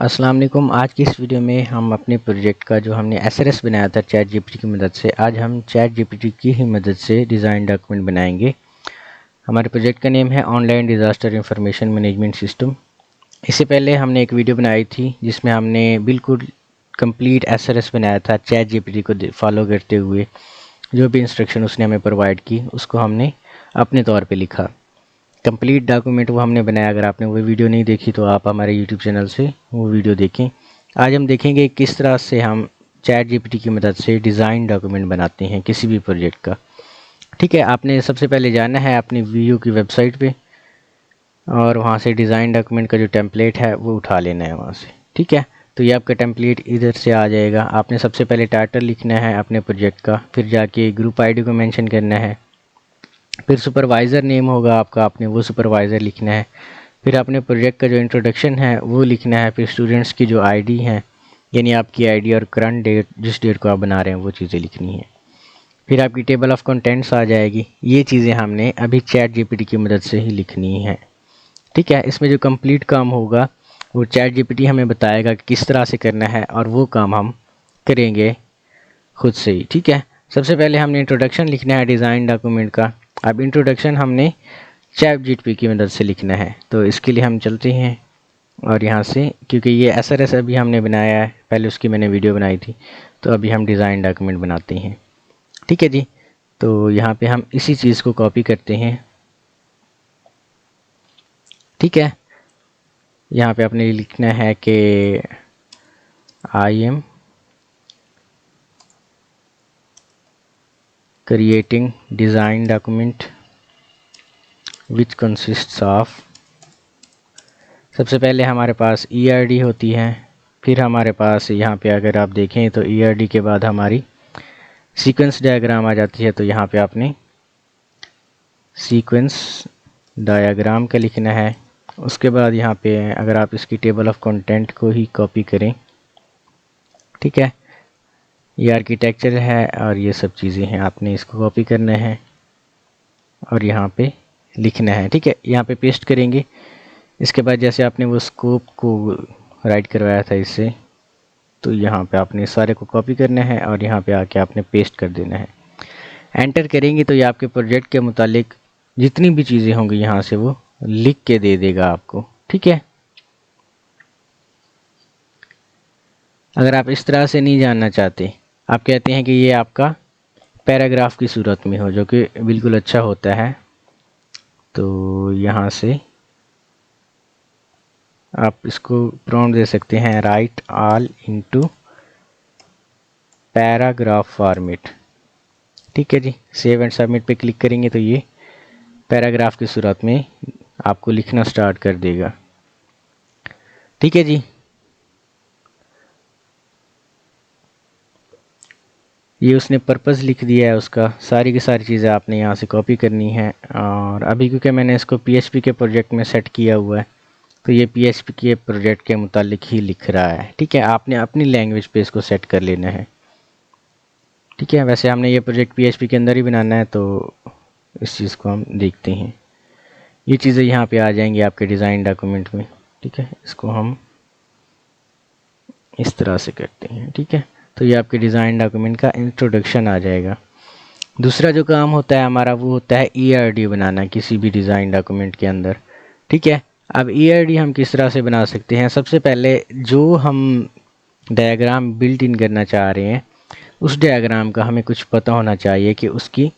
अस्सलाम वालेकुम। आज की इस वीडियो में हम अपने प्रोजेक्ट का जो हमने एसआरएस बनाया था चैट जीपीटी की मदद से, आज हम चैट जीपीटी की ही मदद से डिज़ाइन डॉक्यूमेंट बनाएंगे। हमारे प्रोजेक्ट का नेम है online disaster information management system. इससे पहले हमने एक वीडियो बनाई थी जिसमें हमने बिल्कुल कंप्लीट एसआरएस बनाया था चैट जीपीटी को फॉलो करते हुए। जो भी इंस्ट्रक्शन उसने हमें प्रोवाइड की उसको हमने अपने तौर पर लिखा। कंप्लीट डॉक्यूमेंट वो हमने बनाया। अगर आपने वो वीडियो नहीं देखी तो आप हमारे यूट्यूब चैनल से वो वीडियो देखें। आज हम देखेंगे किस तरह से हम चैट जीपीटी की मदद से डिज़ाइन डॉक्यूमेंट बनाते हैं किसी भी प्रोजेक्ट का। ठीक है, आपने सबसे पहले जाना है अपनी वीडियो की वेबसाइट पे और वहाँ से डिज़ाइन डॉक्यूमेंट का जो टेम्पलेट है वो उठा लेना है वहाँ से। ठीक है, तो ये आपका टेम्पलेट इधर से आ जाएगा। आपने सबसे पहले टाइटल लिखना है अपने प्रोजेक्ट का, फिर जाके ग्रुप आईडी को मेंशन करना है, फिर सुपरवाइज़र नेम होगा आपका, आपने वो सुपरवाइज़र लिखना है। फिर आपने प्रोजेक्ट का जो इंट्रोडक्शन है वो लिखना है। फिर स्टूडेंट्स की जो आईडी है, यानी आपकी आईडी और करंट डेट, जिस डेट को आप बना रहे हैं वो चीज़ें लिखनी है। फिर आपकी टेबल ऑफ कंटेंट्स आ जाएगी। ये चीज़ें हमने अभी चैट जीपीटी की मदद से ही लिखनी है। ठीक है, इसमें जो कंप्लीट काम होगा वो चैट जीपीटी हमें बताएगा कि किस तरह से करना है और वो काम हम करेंगे खुद से ही। ठीक है, सबसे पहले हमने इंट्रोडक्शन लिखना है डिज़ाइन डॉक्यूमेंट का। अब इंट्रोडक्शन हमने चैट जीपीटी की मदद से लिखना है, तो इसके लिए हम चलते हैं और यहाँ से, क्योंकि ये एसआरएस अभी हमने बनाया है, पहले उसकी मैंने वीडियो बनाई थी, तो अभी हम डिज़ाइन डॉक्यूमेंट बनाते हैं। ठीक है जी, तो यहाँ पे हम इसी चीज़ को कॉपी करते हैं। ठीक है, यहाँ पे आपने लिखना है कि I am creating design document which consists of, सबसे पहले हमारे पास ईआरडी होती है, फिर हमारे पास यहाँ पे अगर आप देखें तो ईआरडी के बाद हमारी सीक्वेंस डायग्राम आ जाती है। तो यहाँ पे आपने सीक्वेंस डायग्राम का लिखना है। उसके बाद यहाँ पे अगर आप इसकी टेबल ऑफ कंटेंट को ही कॉपी करें, ठीक है, ये आर्किटेक्चर है और ये सब चीज़ें हैं, आपने इसको कॉपी करना है और यहाँ पे लिखना है। ठीक है, यहाँ पे पेस्ट करेंगे। इसके बाद जैसे आपने वो स्कोप को राइट करवाया था इससे, तो यहाँ पे आपने सारे को कॉपी करना है और यहाँ पे आके आपने पेस्ट कर देना है। एंटर करेंगे तो ये आपके प्रोजेक्ट के मुतालिक जितनी भी चीज़ें होंगी यहाँ से वो लिख के दे देगा आपको। ठीक है, अगर आप इस तरह से नहीं जानना चाहते, आप कहते हैं कि ये आपका पैराग्राफ की सूरत में हो, जो कि बिल्कुल अच्छा होता है, तो यहाँ से आप इसको प्रॉम्प्ट दे सकते हैं, right all into paragraph format. ठीक है जी, सेव एंड सबमिट पे क्लिक करेंगे तो ये पैराग्राफ की सूरत में आपको लिखना स्टार्ट कर देगा। ठीक है जी, ये उसने पर्पज़ लिख दिया है उसका। सारी की सारी चीज़ें आपने यहाँ से कॉपी करनी है। और अभी क्योंकि मैंने इसको पीएचपी के प्रोजेक्ट में सेट किया हुआ है, तो ये पीएचपी के प्रोजेक्ट के मुतालिक ही लिख रहा है। ठीक है, आपने अपनी लैंग्वेज पे इसको सेट कर लेना है। ठीक है, वैसे हमने ये प्रोजेक्ट पीएचपी के अंदर ही बनाना है, तो इस चीज़ को हम देखते हैं। ये चीज़ें यहाँ पे आ जाएंगी आपके डिज़ाइन डॉक्यूमेंट में। ठीक है, इसको हम इस तरह से करते हैं। ठीक है, तो ये आपके डिज़ाइन डॉक्यूमेंट का इंट्रोडक्शन आ जाएगा। दूसरा जो काम होता है हमारा वो होता है ईआरडी बनाना किसी भी डिज़ाइन डॉक्यूमेंट के अंदर। ठीक है, अब ईआरडी हम किस तरह से बना सकते हैं? सबसे पहले जो हम डायग्राम बिल्ट इन करना चाह रहे हैं उस डायग्राम का हमें कुछ पता होना चाहिए कि उसकी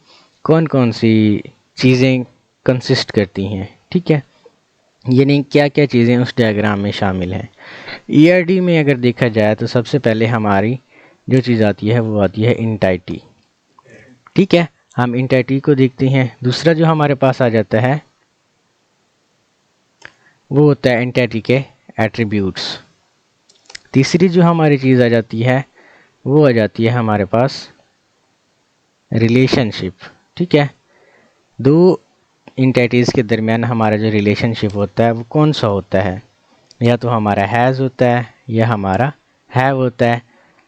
कौन कौन सी चीज़ें कंसिस्ट करती हैं। ठीक है, यानी क्या क्या चीज़ें उस डायग्राम में शामिल हैं। ईआरडी में अगर देखा जाए तो सबसे पहले हमारी जो चीज़ आती है वो आती है एंटिटी। ठीक है, हम एंटिटी को देखते हैं। दूसरा जो हमारे पास आ जाता है वो होता है एंटिटी के एट्रीब्यूट्स। तीसरी जो हमारी चीज़ आ जाती है वो आ जाती है हमारे पास रिलेशनशिप। ठीक है, दो एंटिटीज़ के दरमियान हमारा जो रिलेशनशिप होता है वो कौन सा होता है? या तो हमारा हैज़ होता है, या हमारा हैव होता है,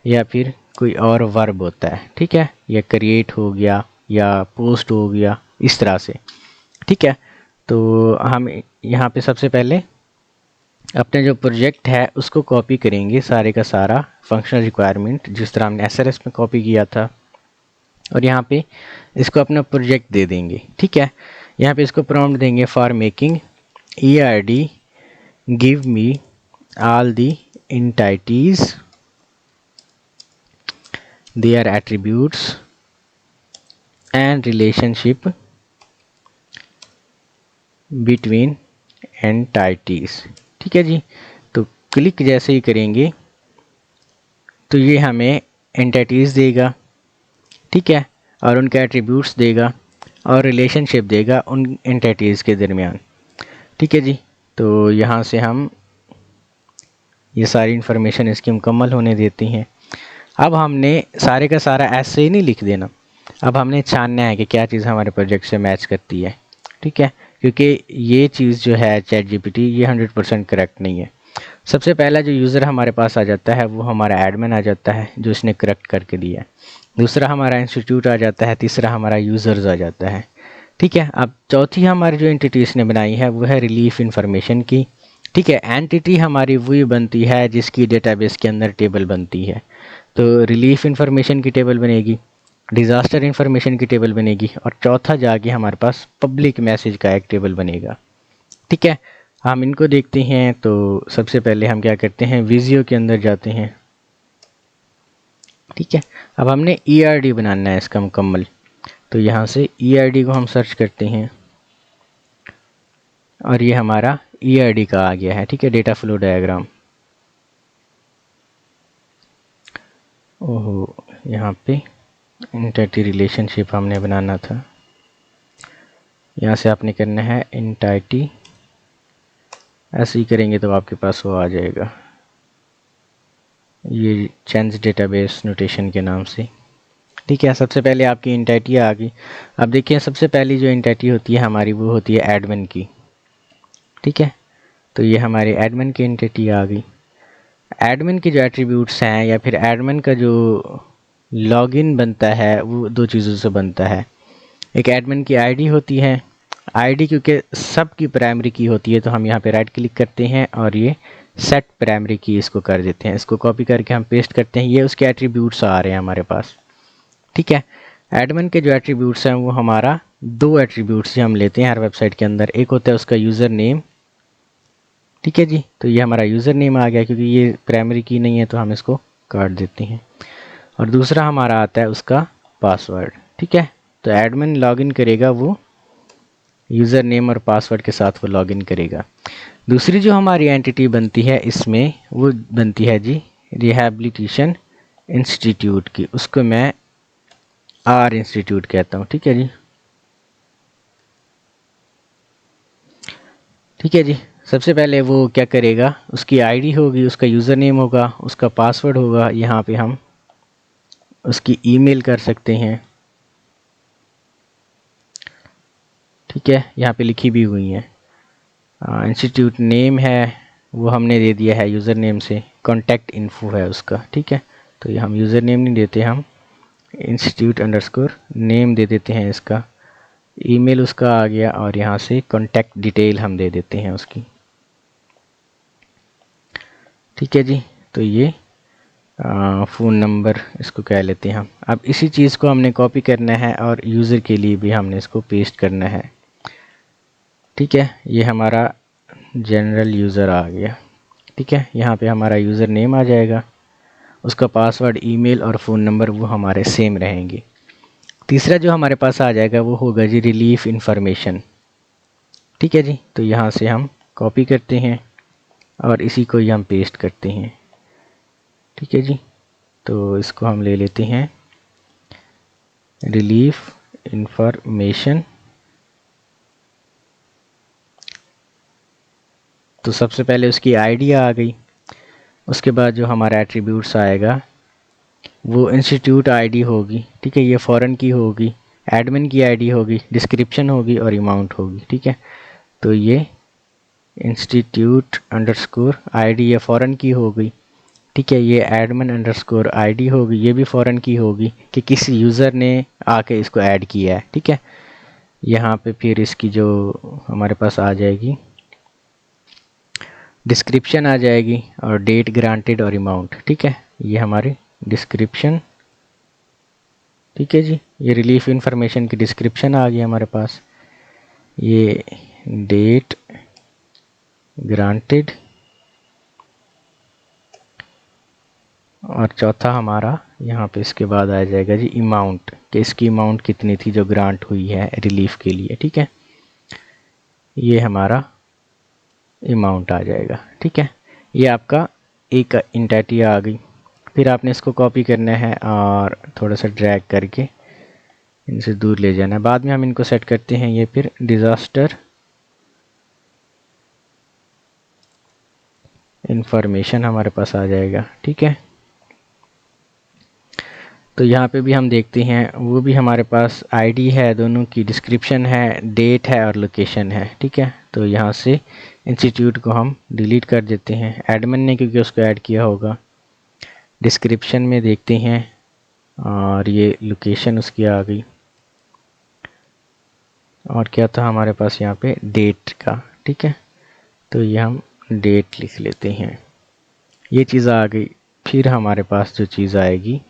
या फिर कोई और वर्ब होता है। ठीक है, या क्रिएट हो गया या पोस्ट हो गया, इस तरह से। ठीक है, तो हम यहाँ पे सबसे पहले अपने जो प्रोजेक्ट है उसको कॉपी करेंगे, सारे का सारा फंक्शनल रिक्वायरमेंट जिस तरह हमने एसआरएस में कॉपी किया था, और यहाँ पे इसको अपना प्रोजेक्ट दे देंगे। ठीक है, यहाँ पे इसको प्रॉम्प्ट देंगे for making ERD give me all the entities their attributes and relationship between entities। ठीक है जी, तो क्लिक जैसे ही करेंगे तो ये हमें एंटिटीज़ देगा, ठीक है, और उनके एट्रीब्यूट्स देगा और रिलेशनशिप देगा उन एंटिटीज़ के दरमियान। ठीक है जी, तो यहाँ से हम ये सारी इन्फॉर्मेशन इसकी मुकम्मल होने देती हैं। अब हमने सारे का सारा ऐसे ही नहीं लिख देना, अब हमने छानना है कि क्या चीज़ हमारे प्रोजेक्ट से मैच करती है। ठीक है, क्योंकि ये चीज़ जो है चैट जीपीटी ये 100% करेक्ट नहीं है। सबसे पहला जो यूज़र हमारे पास आ जाता है वो हमारा एडमिन आ जाता है जो इसने करेक्ट करके दिया है, दूसरा हमारा इंस्टीट्यूट आ जाता है, तीसरा हमारा यूज़र्स आ जाता है। ठीक है, अब चौथी हमारी जो एंटिटी इसने बनाई है वो है रिलीफ इंफॉर्मेशन की। ठीक है, एंटिटी हमारी वही बनती है जिसकी डेटाबेस के अंदर टेबल बनती है, तो रिलीफ इंफॉर्मेशन की टेबल बनेगी, डिज़ास्टर इंफॉर्मेशन की टेबल बनेगी, और चौथा जाके हमारे पास पब्लिक मैसेज का एक टेबल बनेगा। ठीक है, हम इनको देखते हैं। तो सबसे पहले हम क्या करते हैं, विजियो के अंदर जाते हैं। ठीक है, अब हमने ERD बनाना है इसका मुकम्मल, तो यहाँ से ERD को हम सर्च करते हैं और ये हमारा ERD का आ गया है। ठीक है, डेटा फ्लो डायग्राम। ओहो, यहाँ पे एंटिटी रिलेशनशिप हमने बनाना था, यहाँ से आपने करना है एंटिटी, ऐसे ही करेंगे तो आपके पास वो आ जाएगा, ये चेंज डेटाबेस नोटेशन के नाम से। ठीक है, सबसे पहले आपकी एंटिटी आ गई। अब देखिए सबसे पहली जो एंटिटी होती है हमारी वो होती है एडमिन की। ठीक है, तो ये हमारी एडमिन की एंटिटी आ गई। एडमिन के जो एट्रीब्यूट्स हैं या फिर एडमिन का जो लॉगिन बनता है वो दो चीज़ों से बनता है। एक एडमिन की आईडी होती है, आईडी क्योंकि सब की प्राइमरी की होती है तो हम यहाँ पे राइट क्लिक करते हैं और ये सेट प्राइमरी की इसको कर देते हैं, इसको कॉपी करके हम पेस्ट करते हैं, ये उसके एट्रीब्यूट्स आ रहे हैं हमारे पास। ठीक है, एडमिन के जो एट्रीब्यूट्स हैं वो हमारा दो एट्रीब्यूट्स हम लेते हैं हर वेबसाइट के अंदर, एक होता है उसका यूज़र नेम। ठीक है जी, तो ये हमारा यूज़र नेम आ गया, क्योंकि ये प्राइमरी की नहीं है तो हम इसको काट देते हैं, और दूसरा हमारा आता है उसका पासवर्ड। ठीक है, तो एडमिन लॉगिन करेगा वो यूज़र नेम और पासवर्ड के साथ वो लॉगिन करेगा। दूसरी जो हमारी एंटिटी बनती है इसमें वो बनती है जी रिहैबिलिटेशन इंस्टीट्यूट की, उसको मैं R इंस्टीट्यूट कहता हूँ। ठीक है जी, ठीक है जी, सबसे पहले वो क्या करेगा, उसकी आईडी होगी, उसका यूज़र नेम होगा, उसका पासवर्ड होगा, यहाँ पे हम उसकी ईमेल कर सकते हैं। ठीक है, यहाँ पे लिखी भी हुई है। इंस्टीट्यूट नेम है वो हमने दे दिया है यूज़र नेम से, कॉन्टैक्ट इन्फो है उसका। ठीक है, तो ये हम यूज़र नेम नहीं देते, हम इंस्टीट्यूट अंडरस्कोर नेम दे देते हैं इसका, ईमेल उसका आ गया, और यहाँ से कॉन्टैक्ट डिटेल हम दे देते हैं उसकी। ठीक है जी, तो ये फ़ोन नंबर इसको कह लेते हैं हम। अब इसी चीज़ को हमने कॉपी करना है और यूज़र के लिए भी हमने इसको पेस्ट करना है। ठीक है, ये हमारा जनरल यूज़र आ गया। ठीक है, यहाँ पे हमारा यूज़र नेम आ जाएगा, उसका पासवर्ड, ईमेल और फ़ोन नंबर वो हमारे सेम रहेंगे। तीसरा जो हमारे पास आ जाएगा वो होगा जी रिलीफ इंफॉर्मेशन। ठीक है जी, तो यहाँ से हम कॉपी करते हैं और इसी को ही हम पेस्ट करते हैं। ठीक है जी, तो इसको हम ले लेते हैं रिलीफ इंफॉर्मेशन। तो सबसे पहले उसकी आईडी आ गई, उसके बाद जो हमारा एट्रीब्यूट्स आएगा वो इंस्टीट्यूट आईडी होगी। ठीक है, ये फॉरेन की होगी, एडमिन की आईडी होगी, डिस्क्रिप्शन होगी और अमाउंट होगी। ठीक है, तो ये इंस्टीट्यूट अंडरस्कोर आईडी ये फॉरेन की होगी। ठीक है, ये एडमिन अंडरस्कोर आईडी होगी, ये भी फॉरेन की होगी कि किसी यूज़र ने आके इसको ऐड किया है। ठीक है, यहाँ पे फिर इसकी जो हमारे पास आ जाएगी डिस्क्रिप्शन आ जाएगी और डेट, ग्रांटेड और अमाउंट। ठीक है, ये हमारी डिस्क्रिप्शन। ठीक है जी, ये रिलीफ इंफॉर्मेशन की डिस्क्रिप्शन आ गई हमारे पास। ये डेट, ग्रांटेड और चौथा हमारा यहाँ पे इसके बाद आ जाएगा जी अमाउंट, कि इसकी अमाउंट कितनी थी जो ग्रांट हुई है रिलीफ के लिए। ठीक है, ये हमारा अमाउंट आ जाएगा। ठीक है, ये आपका एक एंटिटी आ गई। फिर आपने इसको कॉपी करना है और थोड़ा सा ड्रैग करके इनसे दूर ले जाना है। बाद में हम इनको सेट करते हैं। ये फिर डिज़ास्टर इंफॉर्मेशन हमारे पास आ जाएगा। ठीक है, तो यहाँ पे भी हम देखते हैं, वो भी हमारे पास आईडी है, दोनों की डिस्क्रिप्शन है, डेट है और लोकेशन है। ठीक है, तो यहाँ से इंस्टीट्यूट को हम डिलीट कर देते हैं, एडमिन ने क्योंकि उसको ऐड किया होगा। डिस्क्रिप्शन में देखते हैं और ये लोकेशन उसकी आ गई। और क्या था हमारे पास यहाँ पे, डेट का। ठीक है, तो ये हम डेट लिख लेते हैं। ये चीज़ आ गई। फिर हमारे पास जो चीज़ आएगी,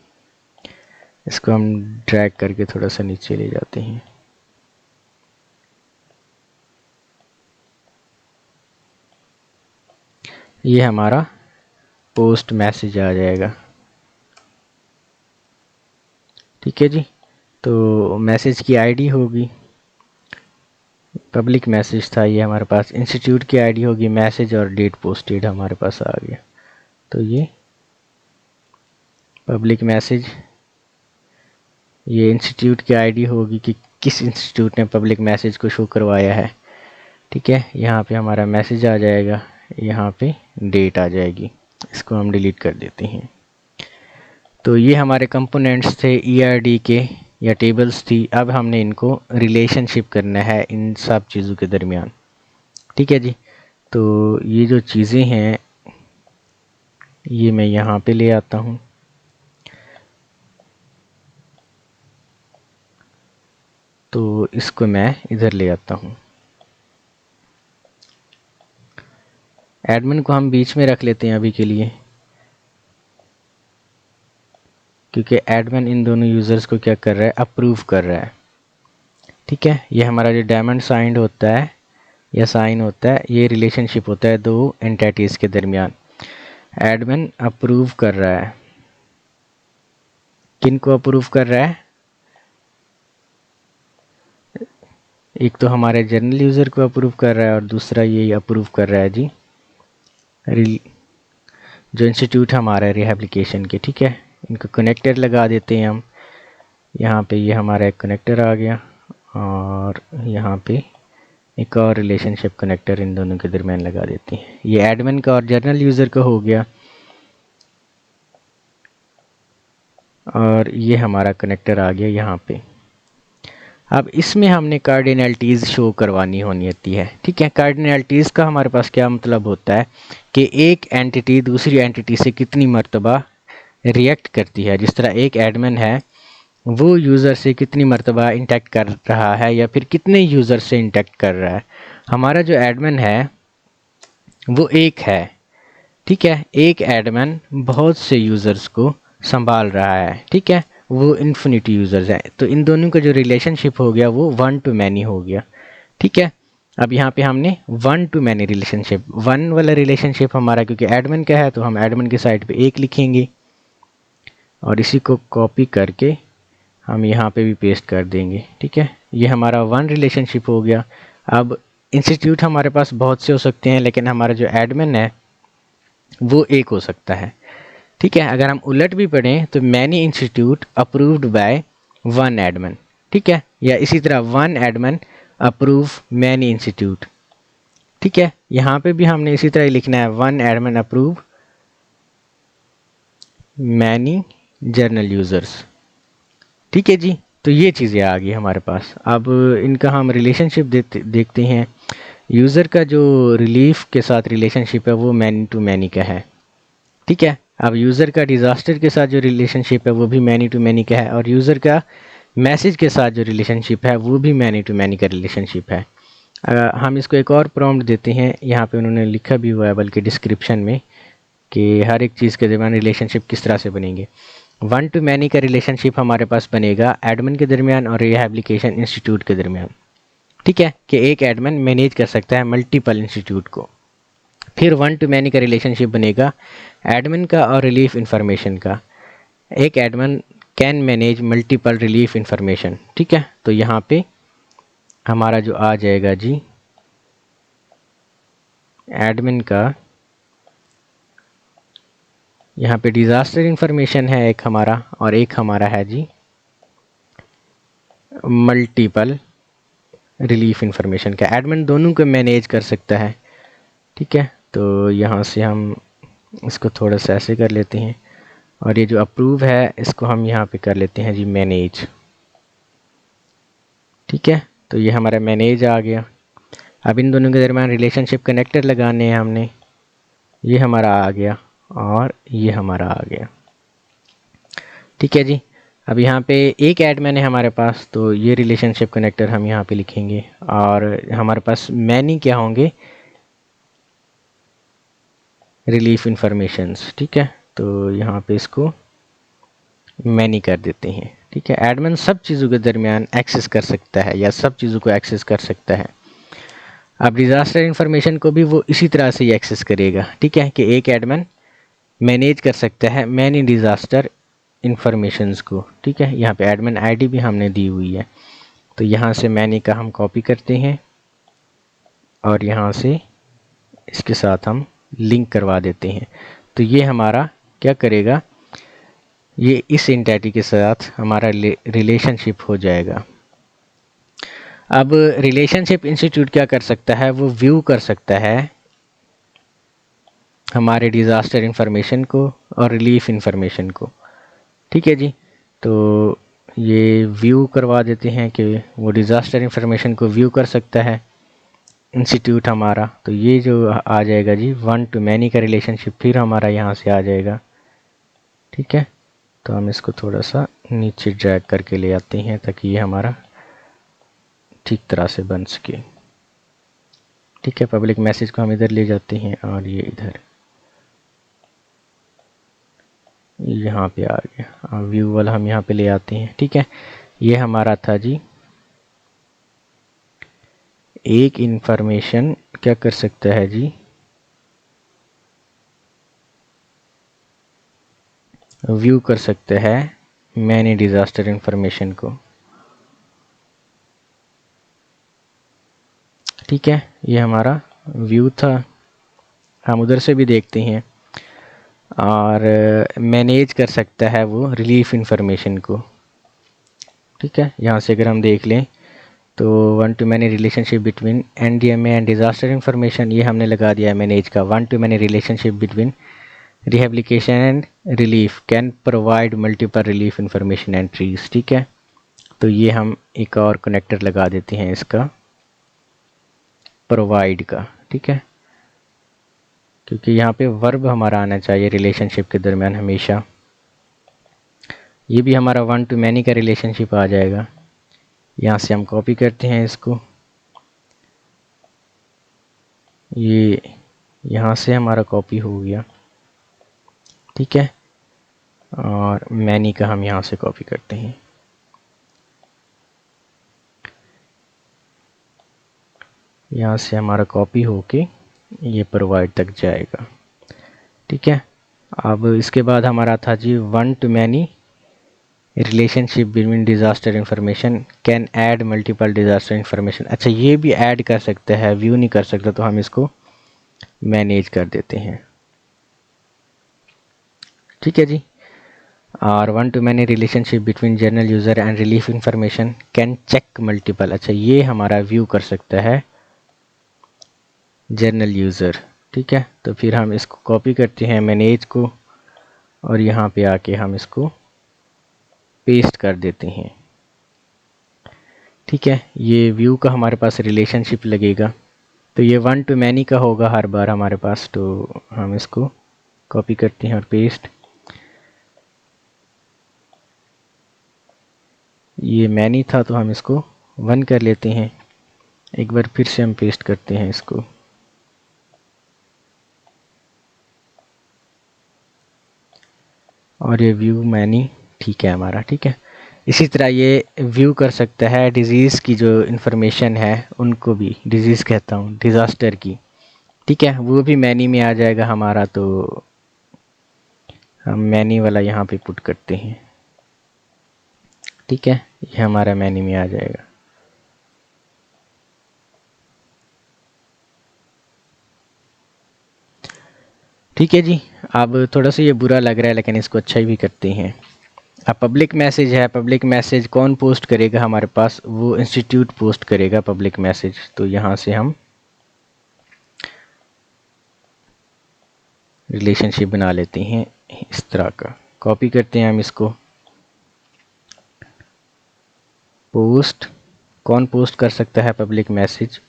इसको हम ड्रैग करके थोड़ा सा नीचे ले जाते हैं। ये हमारा पोस्ट मैसेज आ जाएगा। ठीक है जी, तो मैसेज की आईडी होगी, पब्लिक मैसेज था ये हमारे पास। इंस्टीट्यूट की आईडी होगी मैसेज और डेट पोस्टेड हमारे पास आ गया। तो ये पब्लिक मैसेज, ये इंस्टीट्यूट की आईडी होगी कि किस इंस्टीट्यूट ने पब्लिक मैसेज को शो करवाया है। ठीक है, यहाँ पे हमारा मैसेज आ जाएगा, यहाँ पे डेट आ जाएगी। इसको हम डिलीट कर देते हैं। तो ये हमारे कंपोनेंट्स थे ERD के या टेबल्स थी। अब हमने इनको रिलेशनशिप करना है इन सब चीज़ों के दरमियान। ठीक है जी, तो ये जो चीज़ें हैं ये मैं यहाँ पे ले आता हूँ। तो इसको मैं इधर ले आता हूँ। एडमिन को हम बीच में रख लेते हैं अभी के लिए, क्योंकि एडमिन इन दोनों यूज़र्स को क्या कर रहा है, अप्रूव कर रहा है। ठीक है, ये हमारा जो डायमंड साइंड होता है या साइन होता है, ये रिलेशनशिप होता है दो एंटिटीज़ के दरमियान। एडमिन अप्रूव कर रहा है। किन को अप्रूव कर रहा है, एक तो हमारे जनरल यूज़र को अप्रूव कर रहा है और दूसरा ये अप्रूव कर रहा है जी जो इंस्टीट्यूट हमारा है रिहैबिलिटेशन के। ठीक है, इनको कनेक्टर लगा देते हैं हम। यहाँ पे ये हमारा एक कनेक्टर आ गया और यहाँ पे एक और रिलेशनशिप कनेक्टर इन दोनों के दरमियान लगा देते हैं। ये एडमिन का और जनरल यूज़र का हो गया। और ये हमारा कनेक्टर आ गया यहाँ पे। अब इसमें हमने कार्डिनलिटीज़ शो करवानी होती है। ठीक है, कार्डिनलिटीज़ का हमारे पास क्या मतलब होता है कि एक एंटिटी दूसरी एंटिटी से कितनी मर्तबा रिएक्ट करती है। जिस तरह एक एडमिन है वो यूज़र से कितनी मर्तबा इंटैक्ट कर रहा है या फिर कितने यूज़र से इंटैक्ट कर रहा है। हमारा जो एडमिन है वो एक है। ठीक है, एक एडमिन बहुत से यूज़र्स को संभाल रहा है। ठीक है, वो इन्फिनिटी यूज़र्स हैं। तो इन दोनों का जो रिलेशनशिप हो गया वो 1 to many हो गया। ठीक है, अब यहाँ पे हमने 1 to many रिलेशनशिप, 1 वाला रिलेशनशिप हमारा क्योंकि एडमिन का है तो हम एडमिन की साइड पे 1 लिखेंगे और इसी को कॉपी करके हम यहाँ पे भी पेस्ट कर देंगे। ठीक है, ये हमारा 1 रिलेशनशिप हो गया। अब इंस्टीट्यूट हमारे पास बहुत से हो सकते हैं, लेकिन हमारा जो एडमिन है वो 1 हो सकता है। ठीक है, अगर हम उलट भी पढ़ें तो many institute approved by 1 admin. ठीक है, या इसी तरह 1 एडमिन अप्रूव मैनी इंस्टीट्यूट। ठीक है, यहाँ पे भी हमने इसी तरह लिखना है 1 admin approve many journal users. ठीक है जी, तो ये चीज़ें आ गई हमारे पास। अब इनका हम रिलेशनशिप देखते हैं। यूज़र का जो रिलीफ के साथ रिलेशनशिप है वो मैनी टू मैनी का है। ठीक है, अब यूज़र का डिज़ास्टर के साथ जो रिलेशनशिप है वो भी मैनी टू मैनी का है और यूज़र का मैसेज के साथ जो रिलेशनशिप है वो भी मैनी टू मैनी का रिलेशनशिप है। हम इसको एक और प्रॉम्प्ट देते हैं, यहाँ पे उन्होंने लिखा भी हुआ है बल्कि डिस्क्रिप्शन में कि हर एक चीज़ के दरमियान रिलेशनशिप किस तरह से बनेंगे। 1 to many का रिलेशनशिप हमारे पास बनेगा एडमिन के दरमियान और रिहैबिलिटेशन इंस्टीट्यूट के दरमियान। ठीक है, कि एक एडमिन मैनेज कर सकता है मल्टीपल इंस्टीट्यूट को। फिर 1 to many का रिलेशनशिप बनेगा एडमिन का और रिलीफ इंफॉर्मेशन का। एक admin can manage multiple relief information. ठीक है, तो यहाँ पे हमारा जो आ जाएगा जी एडमिन का, यहाँ पे डिज़ास्टर इंफॉर्मेशन है एक हमारा और एक हमारा है जी मल्टीपल रिलीफ इंफॉर्मेशन का। एडमिन दोनों को मैनेज कर सकता है। ठीक है, तो यहाँ से हम इसको थोड़ा सा ऐसे कर लेते हैं और ये जो अप्रूव है इसको हम यहाँ पे कर लेते हैं जी मैनेज। ठीक है, तो ये हमारा मैनेज आ गया। अब इन दोनों के दरमियान रिलेशनशिप कनेक्टर लगाने हैं हमने, ये हमारा आ गया और ये हमारा आ गया। ठीक है जी, अब यहाँ पे एक एडमिन है हमारे पास, तो ये रिलेशनशिप कनेक्टर हम यहाँ पे लिखेंगे और हमारे पास मैनी क्या होंगे, रिलीफ इंफॉर्मेशंस। ठीक है, तो यहाँ पे इसको मैनी कर देते हैं। ठीक है, एडमिन सब चीज़ों के दरमियान एक्सेस कर सकता है या सब चीज़ों को एक्सेस कर सकता है। अब डिज़ास्टर इंफॉर्मेशन को भी वो इसी तरह से ही एक्सेस करेगा। ठीक है, कि एक एडमिन मैनेज कर सकता है मैनी डिज़ास्टर इंफॉर्मेशंस को। ठीक है, यहाँ पे एडमिन आईडी भी हमने दी हुई है, तो यहाँ से मैनी का हम कॉपी करते हैं और यहाँ से इसके साथ हम लिंक करवा देते हैं। तो ये हमारा क्या करेगा, ये इस एंटिटी के साथ हमारा रिलेशनशिप हो जाएगा। अब रिलेशनशिप इंस्टीट्यूट क्या कर सकता है, वो व्यू कर सकता है हमारे डिज़ास्टर इंफॉर्मेशन को और रिलीफ इंफॉर्मेशन को। ठीक है जी, तो ये व्यू करवा देते हैं कि वो डिज़ास्टर इंफॉर्मेशन को व्यू कर सकता है इंस्टीट्यूट हमारा। तो ये जो आ जाएगा जी 1 to many का रिलेशनशिप फिर हमारा यहाँ से आ जाएगा। ठीक है, तो हम इसको थोड़ा सा नीचे ड्रैग करके ले आते हैं ताकि ये हमारा ठीक तरह से बन सके। ठीक है, पब्लिक मैसेज को हम इधर ले जाते हैं और ये इधर यहाँ पे आ गया। व्यू वाला हम यहाँ पे ले आते हैं। ठीक है, ये हमारा था जी एक इंफॉर्मेशन क्या कर सकता है जी, व्यू कर सकते हैं मैनी डिज़ास्टर इंफॉर्मेशन को। ठीक है, ये हमारा व्यू था, हम उधर से भी देखते हैं और मैनेज कर सकता है वो रिलीफ इंफॉर्मेशन को। ठीक है, यहाँ से अगर हम देख लें तो 1 to many relationship between NDMA and disaster information, ये हमने लगा दिया है मैनेज का। 1 to many relationship between rehabilitation and relief can provide multiple relief information entries. ठीक है, तो ये हम एक और कनेक्टर लगा देते हैं इसका प्रोवाइड का। ठीक है, क्योंकि यहाँ पे वर्ब हमारा आना चाहिए रिलेशनशिप के दरमियान हमेशा। ये भी हमारा 1 to many का रिलेशनशिप आ जाएगा। यहाँ से हम कॉपी करते हैं इसको, ये यहाँ से हमारा कॉपी हो गया। ठीक है, और मैनी का हम यहाँ से कॉपी करते हैं। यहाँ से हमारा कॉपी होके ये प्रोवाइड तक जाएगा। ठीक है, अब इसके बाद हमारा था जी 1 to many relationship between disaster information can add multiple disaster information. अच्छा, ये भी ऐड कर सकता है, व्यू नहीं कर सकता, तो हम इसको मैनेज कर देते हैं। ठीक है जी, और 1 to many relationship between general user and relief information can check multiple. अच्छा, ये हमारा व्यू कर सकता है जनरल यूज़र। ठीक है, तो फिर हम इसको कॉपी करते हैं मैनेज को और यहाँ पे आके हम इसको पेस्ट कर देते हैं। ठीक है, ये व्यू का हमारे पास रिलेशनशिप लगेगा, तो ये 1 to many का होगा हर बार हमारे पास। तो हम इसको कॉपी करते हैं और पेस्ट, ये मैनी था तो हम इसको 1 कर लेते हैं एक बार फिर से हम पेस्ट करते हैं इसको। और ये व्यू मैनी ठीक है हमारा, ठीक है। इसी तरह ये व्यू कर सकता है डिज़ीज़ की जो इन्फॉर्मेशन है, उनको भी डिज़ीज़ कहता हूँ, डिज़ास्टर की, ठीक है, वो भी मैनी में आ जाएगा हमारा। तो हम मैनी वाला यहाँ पे पुट करते हैं, ठीक है, ये हमारा मैनी में आ जाएगा। ठीक है जी। अब थोड़ा सा ये बुरा लग रहा है लेकिन इसको अच्छा भी करते हैं। अब पब्लिक मैसेज है, पब्लिक मैसेज कौन पोस्ट करेगा हमारे पास, वो इंस्टीट्यूट पोस्ट करेगा पब्लिक मैसेज। तो यहाँ से हम रिलेशनशिप बना लेते हैं इस तरह का, कॉपी करते हैं हम इसको। पोस्ट कौन पोस्ट कर सकता है पब्लिक मैसेज,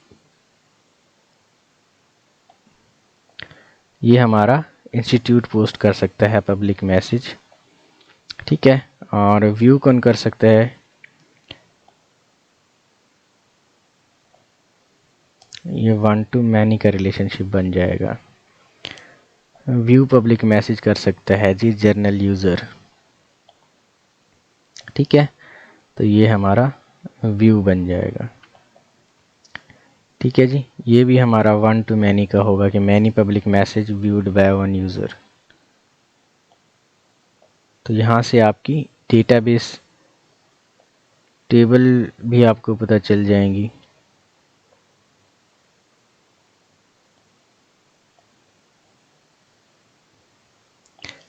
ये हमारा इंस्टीट्यूट पोस्ट कर सकता है पब्लिक मैसेज, ठीक है। और व्यू कौन कर सकता है, ये वन टू मैनी का रिलेशनशिप बन जाएगा। व्यू पब्लिक मैसेज कर सकता है जी जर्नल यूज़र, ठीक है। तो ये हमारा व्यू बन जाएगा, ठीक है जी। ये भी हमारा वन टू मैनी का होगा कि many public message viewed by one user. तो यहाँ से आपकी डेटाबेस टेबल भी आपको पता चल जाएंगी।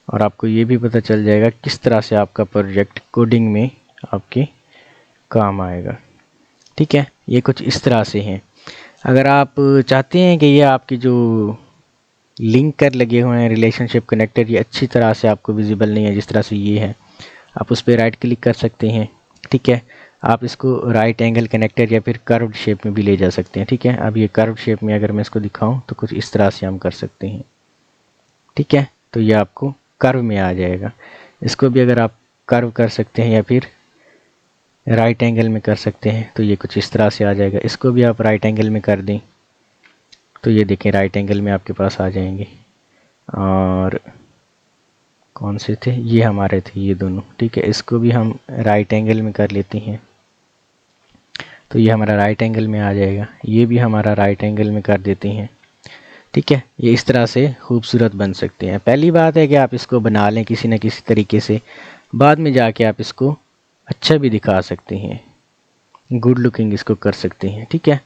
और आपको ये भी पता चल जाएगा किस तरह से आपका प्रोजेक्ट कोडिंग में आपके काम आएगा, ठीक है। ये कुछ इस तरह से हैं। अगर आप चाहते हैं कि ये आपकी जो लिंक कर लगे हुए हैं रिलेशनशिप कनेक्टर, ये अच्छी तरह से आपको विजिबल नहीं है जिस तरह से ये है, आप उस पर राइट क्लिक कर सकते हैं, ठीक है। आप इसको राइट एंगल कनेक्टर या फिर कर्व्ड शेप में भी ले जा सकते हैं, ठीक है। अब ये कर्व्ड शेप में अगर मैं इसको दिखाऊं तो कुछ इस तरह से हम कर सकते हैं, ठीक है। तो ये आपको कर्व में आ जाएगा। इसको भी अगर आप कर्व कर सकते हैं या फिर राइट एंगल में कर सकते हैं तो ये कुछ इस तरह से आ जाएगा। इसको भी आप राइट एंगल में कर दें तो ये देखें राइट एंगल में आपके पास आ जाएंगे। और कौन से थे, ये हमारे थे ये दोनों, ठीक है। इसको भी हम राइट एंगल में कर लेते हैं तो ये हमारा राइट एंगल में आ जाएगा। ये भी हमारा राइट एंगल में कर देते हैं, ठीक है। ये इस तरह से खूबसूरत बन सकते हैं। पहली बात है कि आप इसको बना लें किसी न किसी तरीके से, बाद में जाके आप इसको अच्छा भी दिखा सकते हैं, गुड लुकिंग इसको कर सकते हैं, ठीक है।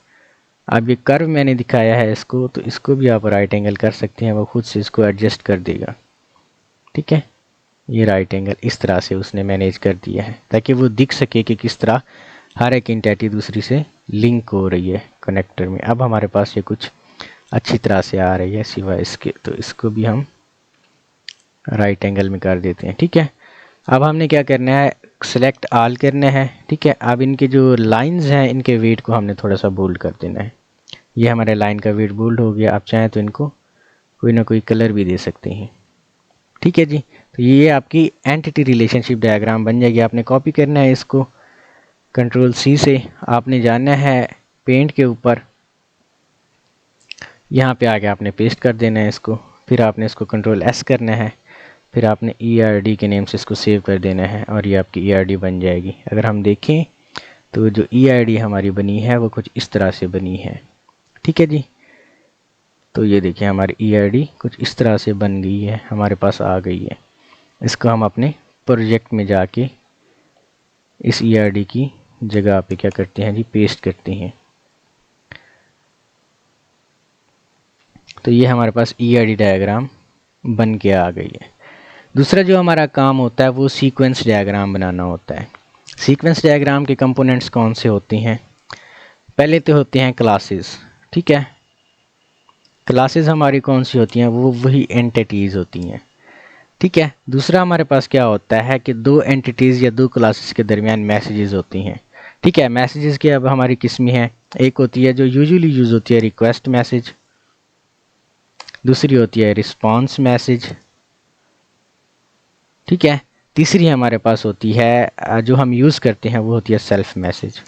अब ये कर्व मैंने दिखाया है इसको, तो इसको भी आप राइट एंगल कर सकते हैं, वो खुद से इसको एडजस्ट कर देगा, ठीक है। ये राइट एंगल इस तरह से उसने मैनेज कर दिया है ताकि वो दिख सके कि किस तरह हर एक एंटिटी दूसरी से लिंक हो रही है कनेक्टर में। अब हमारे पास ये कुछ अच्छी तरह से आ रही है सिवाय इसके, तो इसको भी हम राइट एंगल में कर देते हैं, ठीक है। अब हमने क्या करना है, सेलेक्ट ऑल करना है, ठीक है। अब इनके जो लाइंस हैं इनके वेट को हमने थोड़ा सा बोल्ड कर देना है। ये हमारे लाइन का वेट बोल्ड हो गया। आप चाहें तो इनको कोई ना कोई कलर भी दे सकते हैं, ठीक है जी। तो ये आपकी एंटिटी रिलेशनशिप डायग्राम बन जाएगी। आपने कॉपी करना है इसको कंट्रोल सी से, आपने जाना है पेंट के ऊपर, यहाँ पे आके आपने पेस्ट कर देना है इसको। फिर आपने इसको कंट्रोल एस करना है, फिर आपने ERD के नेम से इसको सेव कर देना है और ये आपकी ERD बन जाएगी। अगर हम देखें तो जो ERD हमारी बनी है वो कुछ इस तरह से बनी है, ठीक है जी। तो ये देखिए हमारी ERD कुछ इस तरह से बन गई है, हमारे पास आ गई है। इसको हम अपने प्रोजेक्ट में जाके इस ERD की जगह पे क्या करते हैं जी, पेस्ट करते हैं। तो ये हमारे पास ERD डायग्राम बन के आ गई है। दूसरा जो हमारा काम होता है वो सीक्वेंस डायग्राम बनाना होता है। सीक्वेंस डायग्राम के कंपोनेंट्स कौन से होते हैं, पहले तो होते हैं क्लासेस, ठीक है। क्लासेस हमारी कौन सी होती हैं, वो वही एंटिटीज़ होती हैं, ठीक है। दूसरा हमारे पास क्या होता है कि दो एंटिटीज़ या दो क्लासेस के दरमियान मैसेजेस होती हैं, ठीक है। मैसेजेस की अब हमारी किस्में हैं, एक होती है जो यूजुअली यूज़ होती है रिक्वेस्ट मैसेज, दूसरी होती है रिस्पॉन्स मैसेज, ठीक है। तीसरी हमारे पास होती है जो हम यूज़ करते हैं वो होती है सेल्फ मैसेज,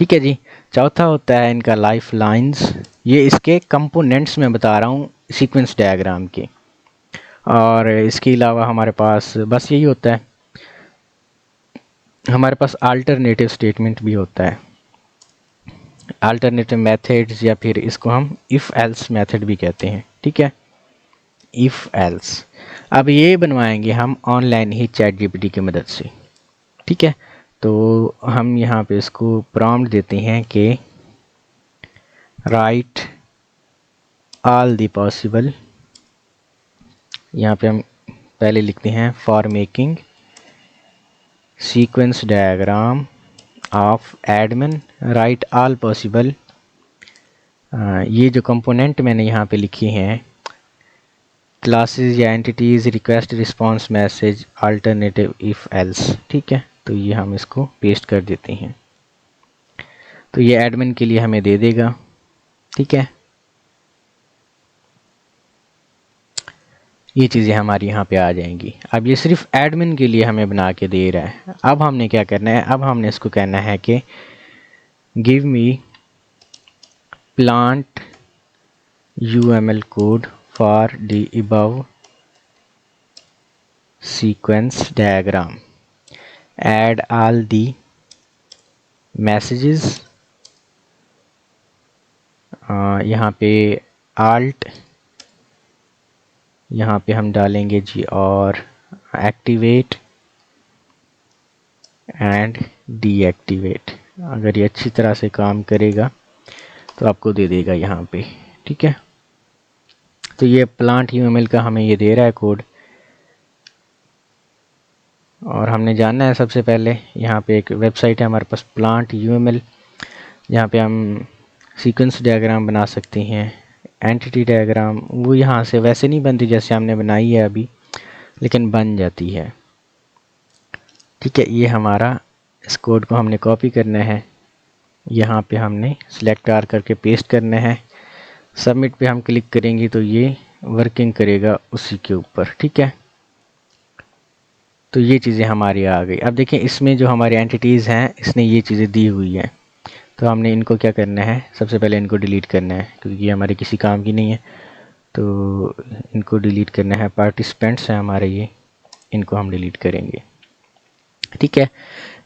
ठीक है जी। चौथा होता है इनका लाइफ लाइन्स, ये इसके कंपोनेंट्स में बता रहा हूँ सीक्वेंस डायग्राम के। और इसके अलावा हमारे पास बस यही होता है। हमारे पास अल्टरनेटिव स्टेटमेंट भी होता है, अल्टरनेटिव मेथड्स, या फिर इसको हम इफ़ एल्स मेथड भी कहते हैं। ठीक है, इफ़ एल्स। अब ये बनवाएंगे हम ऑनलाइन ही चैट जीपीटी की मदद से। ठीक है, तो हम यहाँ पे इसको प्रॉम्प्ट देते हैं कि राइट ऑल द पॉसिबल, यहाँ पे हम पहले लिखते हैं for making sequence diagram of admin right all possible. ये जो कंपोनेंट मैंने यहाँ पे लिखी हैं, क्लासेस या entities, request, response, message, alternative, if else. ठीक है, तो ये हम इसको पेस्ट कर देते हैं, तो ये एडमिन के लिए हमें दे देगा। ठीक है, ये चीज़ें हमारी यहाँ पे आ जाएंगी। अब ये सिर्फ एडमिन के लिए हमें बना के दे रहा है। अब हमने क्या करना है, अब हमने इसको कहना है कि give me plant UML code for the above sequence diagram, add all the messages, यहाँ पे आल्ट, यहाँ पे हम डालेंगे जी, और एक्टिवेट एंड डीएक्टिवेट। अगर ये अच्छी तरह से काम करेगा तो आपको दे देगा यहाँ पे। ठीक है, तो ये प्लांट UML का हमें ये दे रहा है कोड, और हमने जानना है सबसे पहले यहाँ पे एक वेबसाइट है हमारे पास प्लांट UML, जहाँ पे हम सीक्वेंस डायग्राम बना सकते हैं। एंटिटी डायग्राम वो यहाँ से वैसे नहीं बनती जैसे हमने बनाई है अभी, लेकिन बन जाती है। ठीक है, ये हमारा, इस कोड को हमने कॉपी करना है, यहाँ पे हमने सिलेक्ट आर करके पेस्ट करना है। सबमिट पे हम क्लिक करेंगे तो ये वर्किंग करेगा उसी के ऊपर। ठीक है, तो ये चीज़ें हमारी आ गई। अब देखें इसमें जो हमारी एंटिटीज़ हैं, इसने ये चीज़ें दी हुई हैं, तो हमने इनको क्या करना है, सबसे पहले इनको डिलीट करना है, क्योंकि ये हमारे किसी काम की नहीं है। तो इनको डिलीट करना है, पार्टिसिपेंट्स हैं हमारे ये, इनको हम डिलीट करेंगे। ठीक है,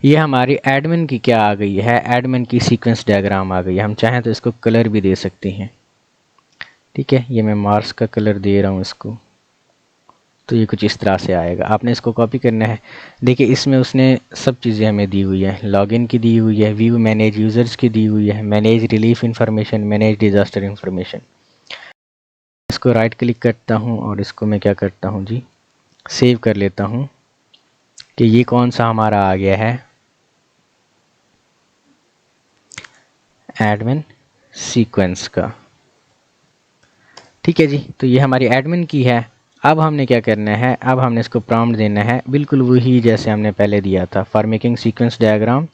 ये हमारी एडमिन की क्या आ गई है, एडमिन की सीक्वेंस डायग्राम आ गई है। हम चाहें तो इसको कलर भी दे सकते हैं। ठीक है, ये मैं मार्स का कलर दे रहा हूँ इसको, तो ये कुछ इस तरह से आएगा। आपने इसको कॉपी करना है। देखिए इसमें उसने सब चीज़ें हमें दी हुई है, लॉगिन की दी हुई है, व्यू मैनेज यूज़र्स की दी हुई है, manage relief information, manage disaster information. इसको राइट क्लिक करता हूँ और इसको मैं क्या करता हूँ जी, सेव कर लेता हूँ कि ये कौन सा हमारा आ गया है, एडमिन सीक्वेंस का। ठीक है जी, तो ये हमारी एडमिन की है। अब हमने क्या करना है, अब हमने इसको प्रॉम्प्ट देना है बिल्कुल वही जैसे हमने पहले दिया था, फॉर मेकिंग सीक्वेंस डायग्राम।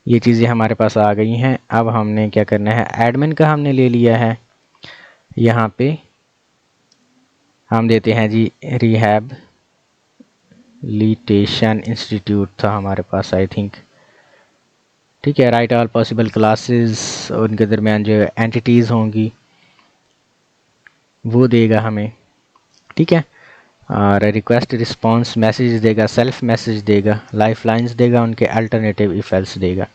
ये चीज़ें हमारे पास आ गई हैं। अब हमने क्या करना है, एडमिन का हमने ले लिया है, यहाँ पे हम देते हैं जी रिहैबिलिटेशन इंस्टीट्यूट था हमारे पास आई थिंक। ठीक है, राइट ऑल पॉसिबल क्लासेस, और उनके दरमियान जो एंटिटीज़ होंगी वो देगा हमें। ठीक है, और रिक्वेस्ट रिस्पांस मैसेज देगा, सेल्फ मैसेज देगा, लाइफ लाइन्स देगा, उनके अल्टरनेटिव इफ एल्स देगा।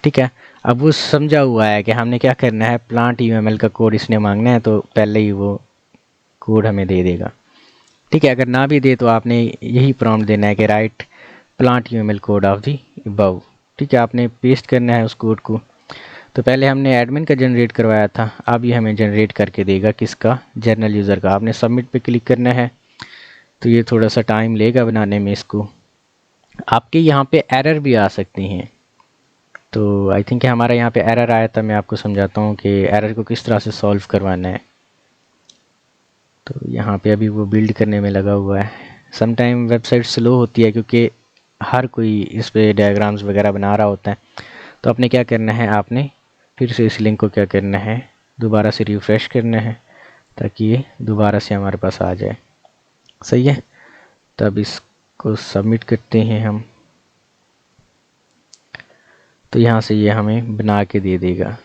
ठीक है, अब वो समझा हुआ है कि हमने क्या करना है, प्लांट UML का कोड इसने मांगना है, तो पहले ही वो कोड हमें दे देगा। ठीक है, अगर ना भी दे तो आपने यही प्रॉम्प्ट देना है कि right plant UML code of the above. ठीक है, आपने पेस्ट करना है उस कोड को। तो पहले हमने एडमिन का जनरेट करवाया था, अब ये हमें जनरेट करके देगा किसका, जनरल यूज़र का। आपने सबमिट पे क्लिक करना है, तो ये थोड़ा सा टाइम लेगा बनाने में इसको। आपके यहाँ पे एरर भी आ सकती हैं, तो आई थिंक हमारा यहाँ पे एरर आया था। मैं आपको समझाता हूँ कि एरर को किस तरह से सॉल्व करवाना है। तो यहाँ पे अभी वो बिल्ड करने में लगा हुआ है। समटाइम वेबसाइट स्लो होती है क्योंकि हर कोई इस पे डायग्राम्स वगैरह बना रहा होता है। तो आपने क्या करना है, आपने फिर से इस लिंक को क्या करना है, दोबारा से रिफ़्रेश करना है, ताकि ये दोबारा से हमारे पास आ जाए। सही है, तब इसको सबमिट करते हैं हम। तो यहाँ से ये हमें बना के दे देगा।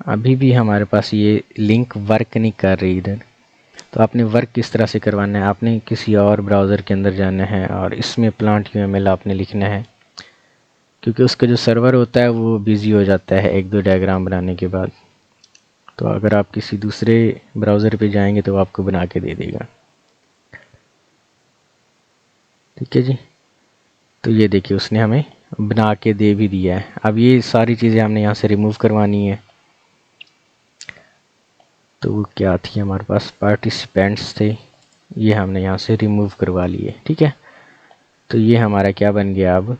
अभी भी हमारे पास ये लिंक वर्क नहीं कर रही इधर। तो आपने वर्क किस तरह से करवाना है, आपने किसी और ब्राउज़र के अंदर जाना है और इसमें प्लांट UML आपने लिखना है, क्योंकि उसका जो सर्वर होता है वो बिज़ी हो जाता है 1-2 डायग्राम बनाने के बाद। तो अगर आप किसी दूसरे ब्राउज़र पे जाएंगे तो आपको बना के दे देगा। ठीक है जी, तो ये देखिए उसने हमें बना के दे भी दिया है। अब ये सारी चीज़ें हमने यहाँ से रिमूव करवानी है। तो वो क्या थी, हमारे पास पार्टिसिपेंट्स थे, ये हमने यहाँ से रिमूव करवा लिए। ठीक है, तो ये हमारा क्या बन गया, अब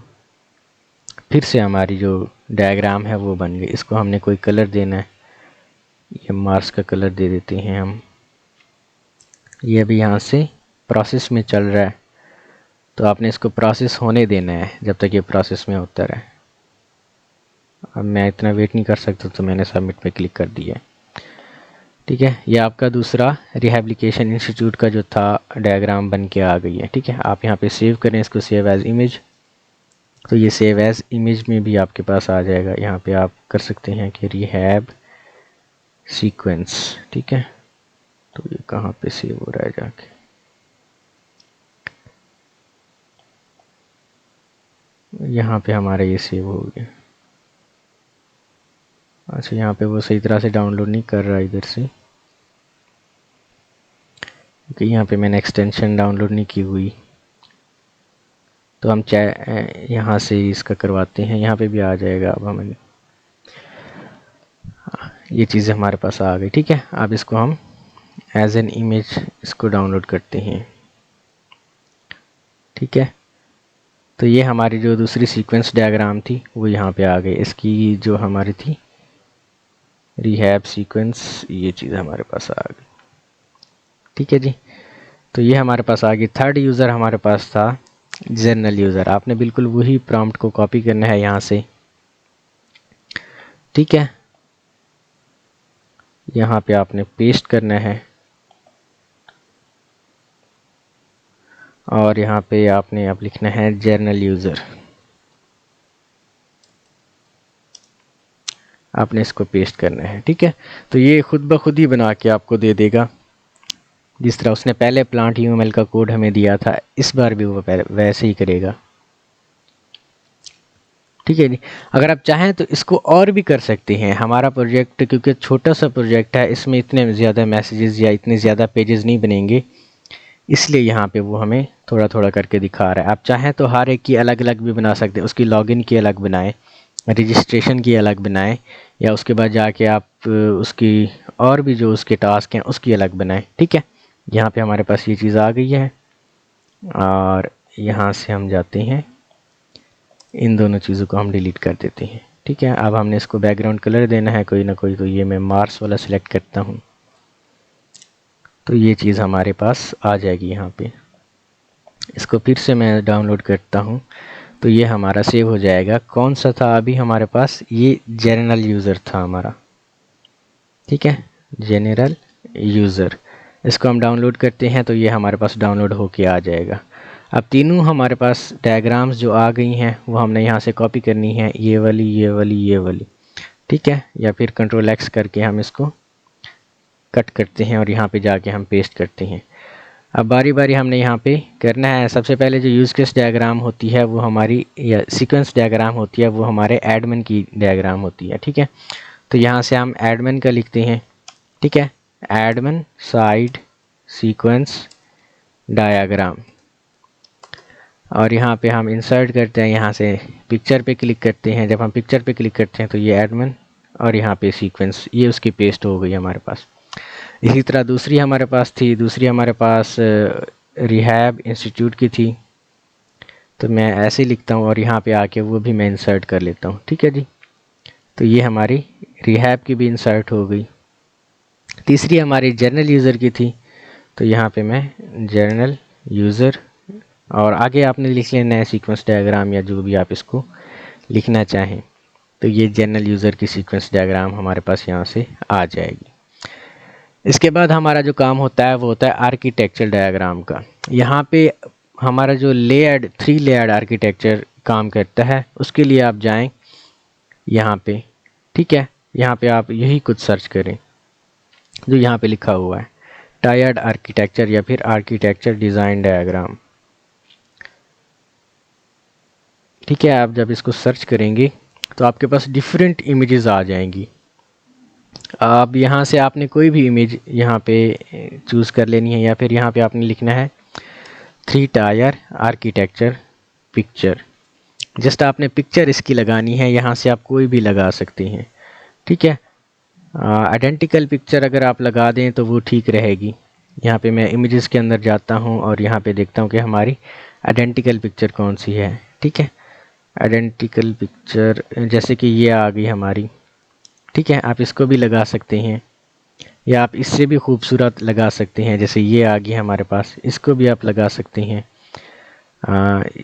फिर से हमारी जो डायग्राम है वो बन गई। इसको हमने कोई कलर देना है, ये मार्स का कलर दे देते हैं हम। ये अभी यहाँ से प्रोसेस में चल रहा है, तो आपने इसको प्रोसेस होने देना है जब तक ये प्रोसेस में होता रहे। अब मैं इतना वेट नहीं कर सकता, तो मैंने सबमिट पे क्लिक कर दिया। ठीक है, ये आपका दूसरा रिहैबिलिटेशन इंस्टीट्यूट का जो था डायग्राम बन के आ गई है। ठीक है, आप यहाँ पे सेव करें इसको, सेव एज इमेज। तो ये सेव एज इमेज में भी आपके पास आ जाएगा। यहाँ पे आप कर सकते हैं कि रिहैब सीक्वेंस। ठीक है, तो ये कहाँ पे सेव हो रहा है जाके, यहाँ पे हमारा ये सेव हो गया। अच्छा, यहाँ पे वो सही तरह से डाउनलोड नहीं कर रहा इधर से, क्योंकि यहाँ पे मैंने एक्सटेंशन डाउनलोड नहीं की हुई। तो हम यहाँ से इसका करवाते हैं, यहाँ पे भी आ जाएगा। अब हमें ये चीज़ें हमारे पास आ गई। ठीक है, अब इसको हम एज एन इमेज इसको डाउनलोड करते हैं। ठीक है, तो ये हमारी जो दूसरी सीक्वेंस डायग्राम थी वो यहाँ पे आ गई। इसकी जो हमारी थी रिहैब सीक्वेंस, ये चीज़ हमारे पास आ गई। ठीक है जी, तो ये हमारे पास आ गई। थर्ड यूज़र हमारे पास था जनरल यूज़र। आपने बिल्कुल वही प्रॉम्प्ट को कॉपी करना है यहाँ से। ठीक है, यहाँ पे आपने पेस्ट करना है और यहाँ पे आपने अब लिखना है जनरल यूज़र। आपने इसको पेस्ट करना है। ठीक है, तो ये खुद ब खुद ही बना के आपको दे देगा, जिस तरह उसने पहले प्लांट UML का कोड हमें दिया था, इस बार भी वो वैसे ही करेगा। ठीक है जी, अगर आप चाहें तो इसको और भी कर सकते हैं। हमारा प्रोजेक्ट क्योंकि छोटा सा प्रोजेक्ट है, इसमें इतने ज़्यादा मैसेजेस या इतने ज़्यादा पेजेस नहीं बनेंगे, इसलिए यहाँ पे वो हमें थोड़ा थोड़ा करके दिखा रहा है। आप चाहें तो हर एक की अलग अलग भी बना सकते हैं, उसकी लॉगिन की अलग बनाएं, रजिस्ट्रेशन की अलग बनाएं, या उसके बाद जाके आप उसकी और भी जो उसके टास्क हैं उसकी अलग बनाएं। ठीक है, यहाँ पे हमारे पास ये चीज़ आ गई है और यहाँ से हम जाते हैं, इन दोनों चीज़ों को हम डिलीट कर देते हैं। ठीक है, अब हमने इसको बैकग्राउंड कलर देना है कोई ना कोई, तो ये मैं मार्स वाला सिलेक्ट करता हूँ, तो ये चीज़ हमारे पास आ जाएगी यहाँ पे। इसको फिर से मैं डाउनलोड करता हूँ, तो ये हमारा सेव हो जाएगा। कौन सा था अभी हमारे पास, ये जनरल यूज़र था हमारा। ठीक है, जनरल यूज़र, इसको हम डाउनलोड करते हैं तो ये हमारे पास डाउनलोड होके आ जाएगा। अब तीनों हमारे पास डायग्राम्स जो आ गई हैं वो हमने यहाँ से कॉपी करनी है, ये वाली, ये वाली, ये वाली। ठीक है, या फिर कंट्रोल X करके हम इसको कट करते हैं और यहाँ पे जाके हम पेस्ट करते हैं। अब बारी बारी हमने यहाँ पे करना है। सबसे पहले जो यूज़ केस डायग्राम होती है वो हमारी, या सीक्वेंस डायग्राम होती है, वो हमारे एडमिन की डायग्राम होती है। ठीक है, तो यहाँ से हम एडमिन का लिखते हैं। ठीक है, एडमिन साइड सीक्वेंस डायग्राम, और यहाँ पे हम इंसर्ट करते हैं, यहाँ से पिक्चर पे क्लिक करते हैं। जब हम पिक्चर पे क्लिक करते हैं तो ये एडमिन और यहाँ पे सीक्वेंस, ये उसकी पेस्ट हो गई हमारे पास। इसी तरह दूसरी हमारे पास थी, दूसरी हमारे पास रिहैब इंस्टीट्यूट की थी, तो मैं ऐसे ही लिखता हूँ और यहाँ पे आके वो भी मैं इंसर्ट कर लेता हूँ। ठीक है जी, तो ये हमारी रिहैब की भी इंसर्ट हो गई। तीसरी हमारी जनरल यूज़र की थी, तो यहाँ पे मैं जनरल यूज़र, और आगे आपने लिख लेना है सीक्वेंस डायग्राम या जो भी आप इसको लिखना चाहें। तो ये जनरल यूज़र की सीक्वेंस डायग्राम हमारे पास यहाँ से आ जाएगी। इसके बाद हमारा जो काम होता है वो होता है आर्किटेक्चर डायग्राम का। यहाँ पे हमारा जो लेयर्ड 3 लेयर्ड आर्किटेक्चर काम करता है उसके लिए आप जाएं यहाँ पे, ठीक है। यहाँ पे आप यही कुछ सर्च करें जो यहाँ पे लिखा हुआ है, टायर्ड आर्किटेक्चर या फिर आर्किटेक्चर डिज़ाइन डायग्राम, ठीक है। आप जब इसको सर्च करेंगे तो आपके पास डिफरेंट इमेजेस आ जाएंगी। अब यहाँ से आपने कोई भी इमेज यहाँ पे चूज़ कर लेनी है या फिर यहाँ पे आपने लिखना है 3 टायर आर्किटेक्चर पिक्चर। जस्ट आपने पिक्चर इसकी लगानी है, यहाँ से आप कोई भी लगा सकते हैं, ठीक है। आइडेंटिकल पिक्चर अगर आप लगा दें तो वो ठीक रहेगी। यहाँ पे मैं इमेजेस के अंदर जाता हूँ और यहाँ पे देखता हूँ कि हमारी आइडेंटिकल पिक्चर कौन सी है, ठीक है। आइडेंटिकल पिक्चर जैसे कि ये आ गई हमारी, ठीक है। आप इसको भी लगा सकते हैं या आप इससे भी खूबसूरत लगा सकते हैं, जैसे ये आ गई हमारे पास, इसको भी आप लगा सकते हैं।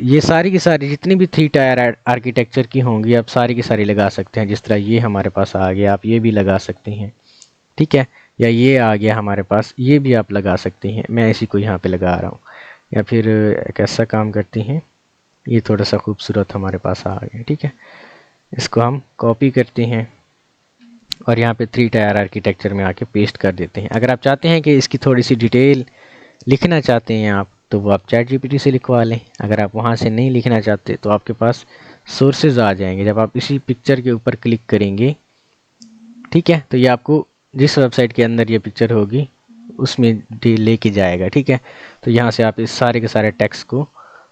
ये सारी की सारी जितनी भी 3 टायर आर्किटेक्चर की होंगी आप सारी की सारी लगा सकते हैं। जिस तरह ये हमारे पास आ गया आप ये भी लगा सकते हैं, ठीक है। या ये आ गया हमारे पास, ये भी आप लगा सकते हैं। मैं इसी को यहाँ पे लगा रहा हूँ। या फिर एक ऐसा काम करते हैं, ये थोड़ा सा खूबसूरत हमारे पास आ गया, ठीक है। इसको हम कॉपी करते हैं और यहाँ पे 3 टायर आर्किटेक्चर में आके पेस्ट कर देते हैं। अगर आप चाहते हैं कि इसकी थोड़ी सी डिटेल लिखना चाहते हैं आप, तो वो आप ChatGPT से लिखवा लें। अगर आप वहाँ से नहीं लिखना चाहते तो आपके पास सोर्सेज आ जाएंगे। जब आप इसी पिक्चर के ऊपर क्लिक करेंगे, ठीक है, तो ये आपको जिस वेबसाइट के अंदर ये पिक्चर होगी उसमें लेके जाएगा, ठीक है। तो यहाँ से आप इस सारे के सारे टेक्स्ट को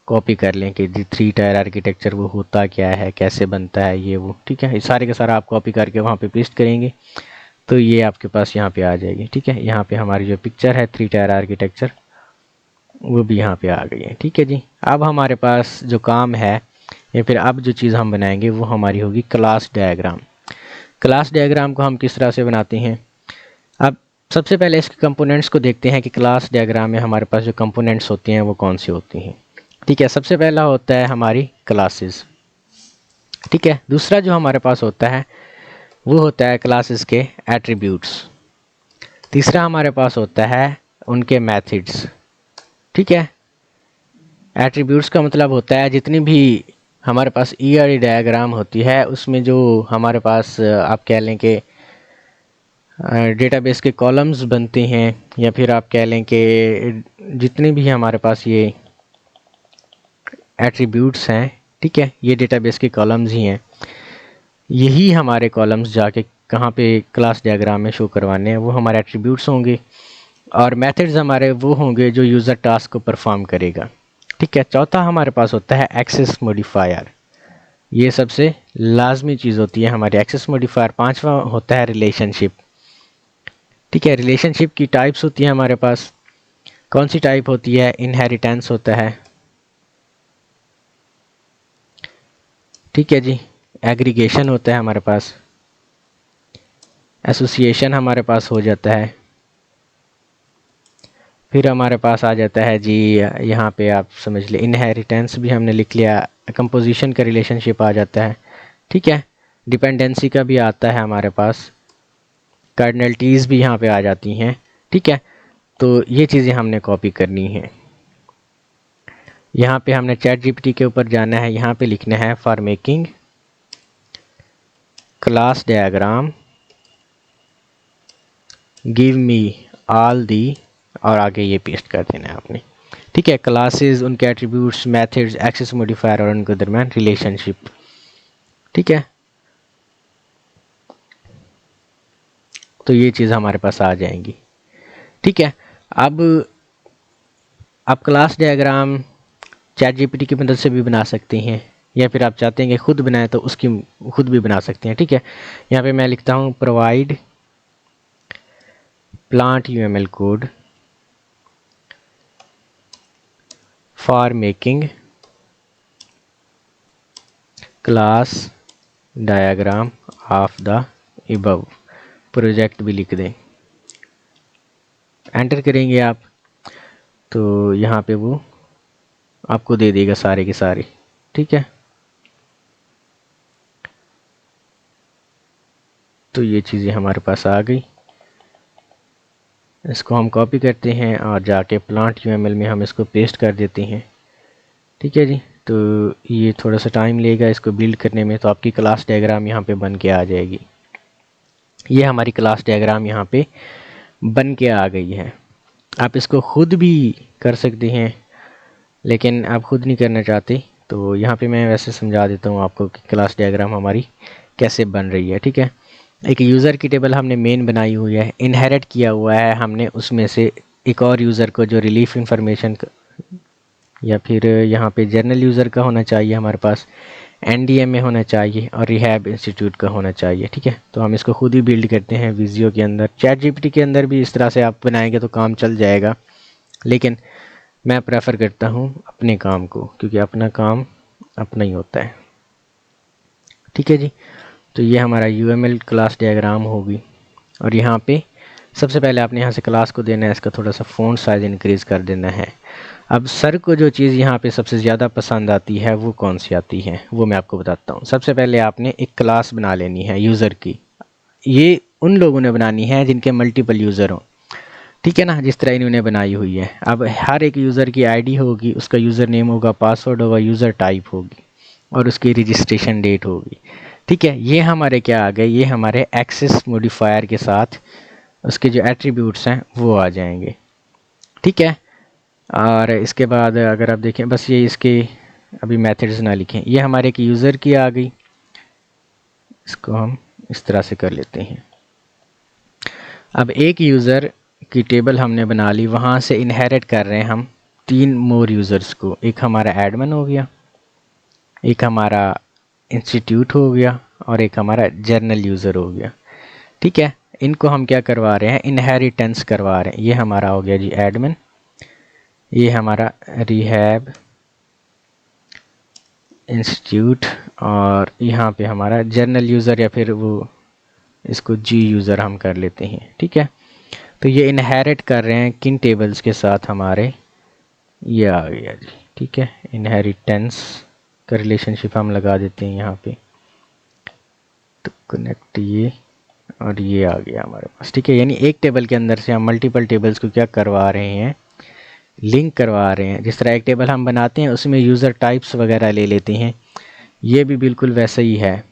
कॉपी कर लें कि 3 टायर आर्किटेक्चर वो होता क्या है, कैसे बनता है, ये वो, ठीक है। ये सारे का सारा आप कॉपी करके वहाँ पे पेस्ट करेंगे तो ये आपके पास यहाँ पे आ जाएगी, ठीक है। यहाँ पे हमारी जो पिक्चर है 3 टायर आर्किटेक्चर वो भी यहाँ पे आ गई है, ठीक है जी। अब हमारे पास जो काम है या फिर अब जो चीज़ हम बनाएंगे वो हमारी होगी क्लास डायग्राम। क्लास डायग्राम को हम किस तरह से बनाते हैं, अब सबसे पहले इसके कंपोनेंट्स को देखते हैं कि क्लास डायग्राम में हमारे पास जो कंपोनेंट्स होती हैं वो कौन सी होती हैं, ठीक है। सबसे पहला होता है हमारी क्लासेस, ठीक है। दूसरा जो हमारे पास होता है वो होता है क्लासेस के एट्रीब्यूट्स। तीसरा हमारे पास होता है उनके मेथड्स, ठीक है। एट्रीब्यूट्स का मतलब होता है जितनी भी हमारे पास ERE डायग्राम होती है उसमें जो हमारे पास आप कह लें कि डेटाबेस के कॉलम्स बनते हैं या फिर आप कह लें कि जितने भी हमारे पास ये एट्रीब्यूट्स हैं, ठीक है, ये डेटाबेस के कॉलम्स ही हैं। यही हमारे कॉलम्स जाके कहाँ पे क्लास डायग्राम में शो करवाने हैं, वो हमारे एट्रीब्यूट्स होंगे। और मेथड्स हमारे वो होंगे जो यूज़र टास्क को परफॉर्म करेगा, ठीक है। चौथा हमारे पास होता है एक्सेस मॉडिफायर। ये सबसे लाजमी चीज़ होती है हमारी एक्सेस मॉडिफायर। पांचवा होता है रिलेशनशिप, ठीक है। रिलेशनशिप की टाइप्स होती है हमारे पास। कौन सी टाइप होती है, इनहेरिटेंस होता है, ठीक है जी। एग्रीगेशन होता है हमारे पास, एसोसिएशन हमारे पास हो जाता है, फिर हमारे पास आ जाता है जी यहाँ पे आप समझ ले इनहेरिटेंस भी हमने लिख लिया, कंपोजिशन का रिलेशनशिप आ जाता है, ठीक है। डिपेंडेंसी का भी आता है हमारे पास, कार्डिनलिटीज़ भी यहाँ पे आ जाती हैं, ठीक है। तो ये चीज़ें हमने कॉपी करनी है। यहाँ पे हमने ChatGPT के ऊपर जाना है, यहाँ पे लिखना है for making class diagram give me all the, और आगे ये पेस्ट कर देना है आपने, ठीक है। क्लासेस, उनके एट्रीब्यूट्स, मेथड्स, एक्सेस मॉडिफायर और उनके दरमियान रिलेशनशिप, ठीक है। तो ये चीज़ हमारे पास आ जाएंगी, ठीक है। अब आप क्लास डायग्राम ChatGPT की मदद से भी बना सकते हैं या फिर आप चाहते हैं कि खुद बनाएं तो उसकी खुद भी बना सकते हैं, ठीक है। यहाँ पे मैं लिखता हूँ provide plant UML code for making class diagram of the above, project भी लिख दें। एंटर करेंगे आप तो यहाँ पे वो आपको दे देगा सारे के सारे, ठीक है। तो ये चीज़ें हमारे पास आ गई। इसको हम कॉपी करते हैं और जाके प्लांट UML में हम इसको पेस्ट कर देते हैं, ठीक है जी। तो ये थोड़ा सा टाइम लेगा इसको बिल्ड करने में। तो आपकी क्लास डायग्राम यहाँ पे बन के आ जाएगी। ये हमारी क्लास डायग्राम यहाँ पे बन के आ गई है। आप इसको खुद भी कर सकते हैं, लेकिन आप खुद नहीं करना चाहते तो यहाँ पे मैं वैसे समझा देता हूँ आपको कि क्लास डायग्राम हमारी कैसे बन रही है। ठीक है, एक यूज़र की टेबल हमने मेन बनाई हुई है, इनहेरिट किया हुआ है हमने उसमें से एक और यूज़र को जो रिलीफ इंफॉर्मेशन या फिर यहाँ पे जर्नल यूज़र का होना चाहिए हमारे पास, एनडीएम में होना चाहिए और रिहैब इंस्टीट्यूट का होना चाहिए। ठीक है, तो हम इसको खुद ही बिल्ड करते हैं विजियो के अंदर। चैट जीपीटी के अंदर भी इस तरह से आप बनाएंगे तो काम चल जाएगा, लेकिन मैं प्रेफर करता हूँ अपने काम को, क्योंकि अपना काम अपना ही होता है। ठीक है जी, तो ये हमारा यूएमएल क्लास डायग्राम होगी। और यहाँ पे सबसे पहले आपने यहाँ से क्लास को देना है, इसका थोड़ा सा फ़ॉन्ट साइज़ इंक्रीज़ कर देना है। अब सर को जो चीज़ यहाँ पे सबसे ज़्यादा पसंद आती है वो कौन सी आती है, वो मैं आपको बताता हूँ। सबसे पहले आपने एक क्लास बना लेनी है यूज़र की। ये उन लोगों ने बनानी है जिनके मल्टीपल यूज़र हों, ठीक है ना, जिस तरह इन्होंने बनाई हुई है। अब हर एक यूज़र की आईडी होगी, उसका यूज़र नेम होगा, पासवर्ड होगा, यूज़र टाइप होगी और उसकी रजिस्ट्रेशन डेट होगी। ठीक है, ये हमारे क्या आ गए, ये हमारे एक्सेस मॉडिफायर के साथ उसके जो एट्रीब्यूट्स हैं वो आ जाएंगे। ठीक है, और इसके बाद अगर आप देखें, बस ये इसके अभी मेथड्स ना लिखें, ये हमारे एक यूज़र की आ गई। इसको हम इस तरह से कर लेते हैं। अब एक यूज़र की टेबल हमने बना ली, वहाँ से इनहेरिट कर रहे हैं हम 3 मोर यूज़र्स को। एक हमारा एडमिन हो गया, एक हमारा इंस्टीट्यूट हो गया और एक हमारा जर्नल यूज़र हो गया। ठीक है, इनको हम क्या करवा रहे हैं, इनहेरिटेंस करवा रहे हैं। ये हमारा हो गया जी एडमिन, ये हमारा रिहैब इंस्टीट्यूट और यहाँ पे हमारा जर्नल यूज़र, या फिर वो इसको जी यूज़र हम कर लेते हैं। ठीक है, तो ये इनहेरिट कर रहे हैं किन टेबल्स के साथ, हमारे ये आ गया जी। ठीक है, इनहेरिटेंस का रिलेशनशिप हम लगा देते हैं यहाँ पे, तो कनेक्ट ये और ये आ गया हमारे पास। ठीक है, यानी एक टेबल के अंदर से हम मल्टीपल टेबल्स को क्या करवा रहे हैं, लिंक करवा रहे हैं। जिस तरह एक टेबल हम बनाते हैं उसमें यूज़र टाइप्स वगैरह ले लेते हैं, ये भी बिल्कुल वैसा ही है।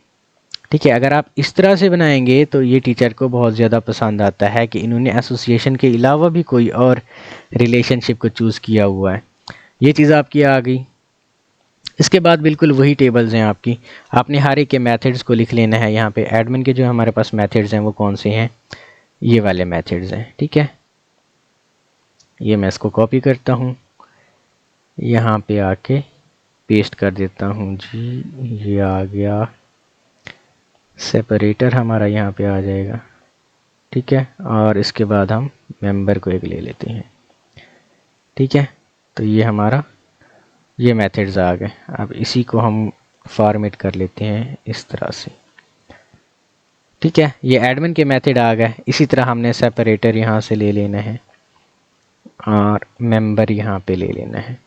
ठीक है, अगर आप इस तरह से बनाएंगे तो ये टीचर को बहुत ज़्यादा पसंद आता है कि इन्होंने एसोसिएशन के अलावा भी कोई और रिलेशनशिप को चूज़ किया हुआ है। ये चीज़ आपकी आ गई। इसके बाद बिल्कुल वही टेबल्स हैं आपकी, आपने हर एक के मेथड्स को लिख लेना है। यहाँ पे एडमिन के जो हमारे पास मेथड्स हैं वो कौन से हैं, ये वाले मेथड्स हैं। ठीक है, ये मैं इसको कॉपी करता हूँ, यहाँ पे आके पेस्ट कर देता हूँ जी। ये आ गया, सेपरेटर हमारा यहाँ पे आ जाएगा। ठीक है, और इसके बाद हम मेंबर को एक ले लेते हैं। ठीक है, तो ये हमारा ये मेथड्स आ गए। अब इसी को हम फॉर्मेट कर लेते हैं इस तरह से। ठीक है, ये एडमिन के मेथड आ गए। इसी तरह हमने सेपरेटर यहाँ से ले लेना है और मेंबर यहाँ पे ले लेना है।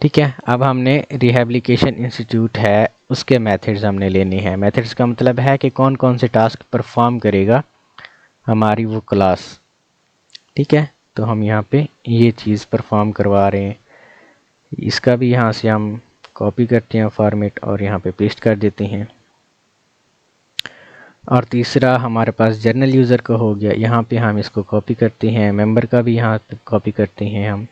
ठीक है, अब हमने रिहैबिलिटेशन इंस्टीट्यूट है उसके मेथड्स हमने लेने हैं। मेथड्स का मतलब है कि कौन कौन से टास्क परफॉर्म करेगा हमारी वो क्लास। ठीक है, तो हम यहाँ पे ये चीज़ परफॉर्म करवा रहे हैं। इसका भी यहाँ से हम कॉपी करते हैं फॉर्मेट और यहाँ पे पेस्ट कर देते हैं। और तीसरा हमारे पास जर्नल यूज़र का हो गया, यहाँ पे हम इसको कॉपी करते हैं। मेंबर का भी यहाँ पे कॉपी करते हैं हम।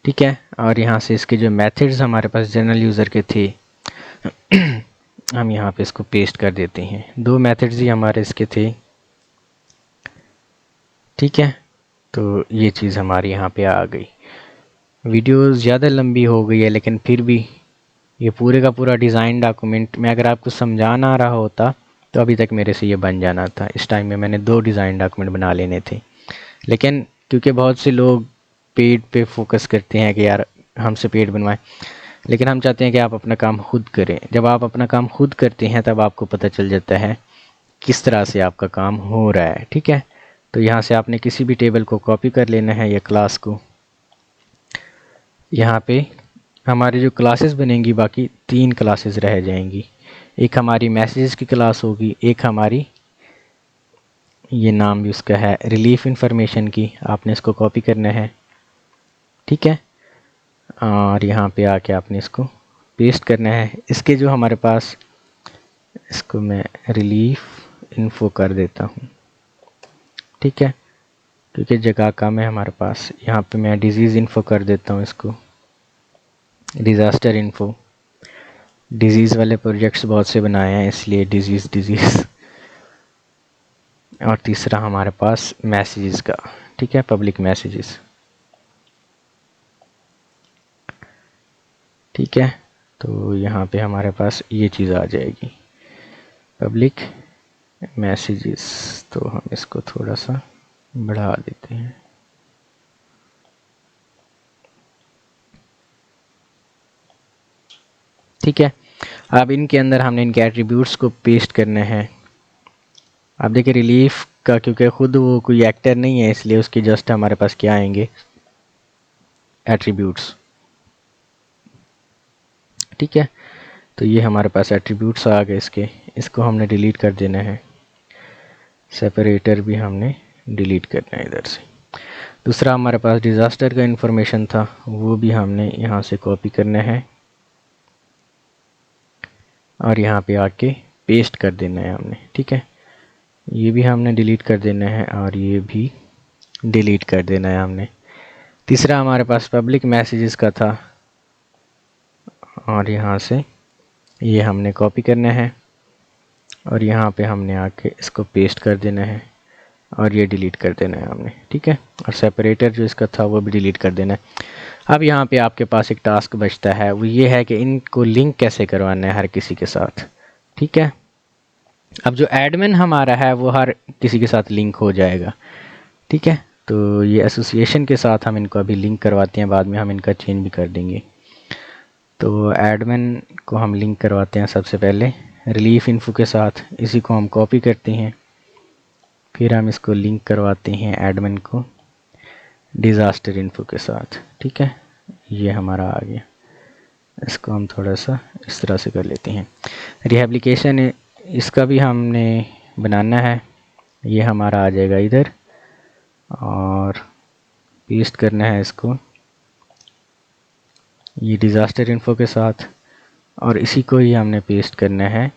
ठीक है, और यहाँ से इसके जो मेथड्स हमारे पास जर्नल यूज़र के थे हम यहाँ पे इसको पेस्ट कर देते हैं। 2 मेथड्स ही हमारे इसके थे। ठीक है, तो ये चीज़ हमारी यहाँ पे आ गई। वीडियो ज़्यादा लंबी हो गई है, लेकिन फिर भी ये पूरे का पूरा डिज़ाइन डॉक्यूमेंट मैं अगर आपको समझाना आ रहा होता तो अभी तक मेरे से ये बन जाना था। इस टाइम में मैंने 2 डिज़ाइन डॉक्यूमेंट बना लेने थे, लेकिन क्योंकि बहुत से लोग पेड पे फोकस करते हैं कि यार हमसे पेड बनवाएं, लेकिन हम चाहते हैं कि आप अपना काम खुद करें। जब आप अपना काम खुद करते हैं तब आपको पता चल जाता है किस तरह से आपका काम हो रहा है। ठीक है, तो यहाँ से आपने किसी भी टेबल को कॉपी कर लेना है या क्लास को। यहाँ पे हमारी जो क्लासेस बनेंगी, बाकी 3 क्लासेस रह जाएंगी। एक हमारी मैसेजेस की क्लास होगी, एक हमारी ये नाम भी उसका है रिलीफ इंफॉर्मेशन की, आपने इसको कॉपी करना है। ठीक है, और यहाँ पे आके आपने इसको पेस्ट करना है। इसके जो हमारे पास, इसको मैं रिलीफ इन्फो कर देता हूँ, ठीक है, क्योंकि जगह कम है हमारे पास। यहाँ पे मैं डिजीज़ इन्फो कर देता हूँ, इसको डिज़ास्टर इन्फो। डिजीज़ वाले प्रोजेक्ट्स बहुत से बनाए हैं, इसलिए डिजीज़। और तीसरा हमारे पास मैसेजेस का, ठीक है, पब्लिक मैसेजेस, ठीक है। तो यहाँ पे हमारे पास ये चीज़ आ जाएगी, पब्लिक मैसेजेस। तो हम इसको थोड़ा सा बढ़ा देते हैं, ठीक है। अब इनके अंदर हमने इनके एट्रीब्यूट्स को पेस्ट करने हैं। अब देखिए रिलीफ का, क्योंकि खुद वो कोई एक्टर नहीं है, इसलिए उसके जस्ट हमारे पास क्या आएंगे, एट्रीब्यूट्स, ठीक है। तो ये हमारे पास एट्रीब्यूट्स आ गए इसके, इसको हमने डिलीट कर देना है। सेपरेटर भी हमने डिलीट करना है इधर से। दूसरा हमारे पास डिज़ास्टर का इंफॉर्मेशन था, वो भी हमने यहाँ से कॉपी करना है और यहाँ पे आके पेस्ट कर देना है हमने, ठीक है। ये भी हमने डिलीट कर देना है और ये भी डिलीट कर देना है हमने। तीसरा हमारे पास पब्लिक मैसेजेस का था और यहाँ से ये हमने कॉपी करना है और यहाँ पे हमने आके इसको पेस्ट कर देना है और ये डिलीट कर देना है हमने, ठीक है। और सेपरेटर जो इसका था वो भी डिलीट कर देना है। अब यहाँ पे आपके पास एक टास्क बचता है, वो ये है कि इनको लिंक कैसे करवाना है हर किसी के साथ, ठीक है। अब जो एडमिन हमारा है वो हर किसी के साथ लिंक हो जाएगा, ठीक है। तो ये एसोसिएशन के साथ हम इनको अभी लिंक करवाते हैं, बाद में हम इनका चेंज भी कर देंगे। तो एडमिन को हम लिंक करवाते हैं सबसे पहले रिलीफ इन्फो के साथ, इसी को हम कॉपी करते हैं, फिर हम इसको लिंक करवाते हैं एडमिन को डिज़ास्टर इन्फो के साथ, ठीक है। ये हमारा आ गया, इसको हम थोड़ा सा इस तरह से कर लेते हैं। रिहेबिलिटेशन इसका भी हमने बनाना है, ये हमारा आ जाएगा इधर और पेस्ट करना है इसको ये डिज़ास्टर इन्फो के साथ और इसी को ही हमने पेस्ट करना है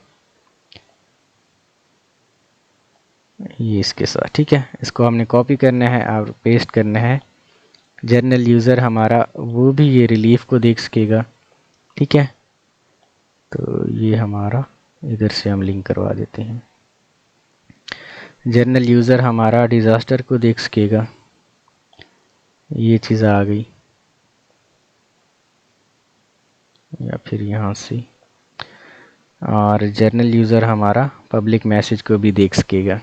ये इसके साथ, ठीक है। इसको हमने कॉपी करना है और पेस्ट करना है। जर्नल यूज़र हमारा वो भी ये रिलीफ को देख सकेगा, ठीक है। तो ये हमारा इधर से हम लिंक करवा देते हैं। जर्नल यूज़र हमारा डिज़ास्टर को देख सकेगा, ये चीज़ आ गई, या फिर यहाँ से, और जर्नल यूज़र हमारा पब्लिक मैसेज को भी देख सकेगा,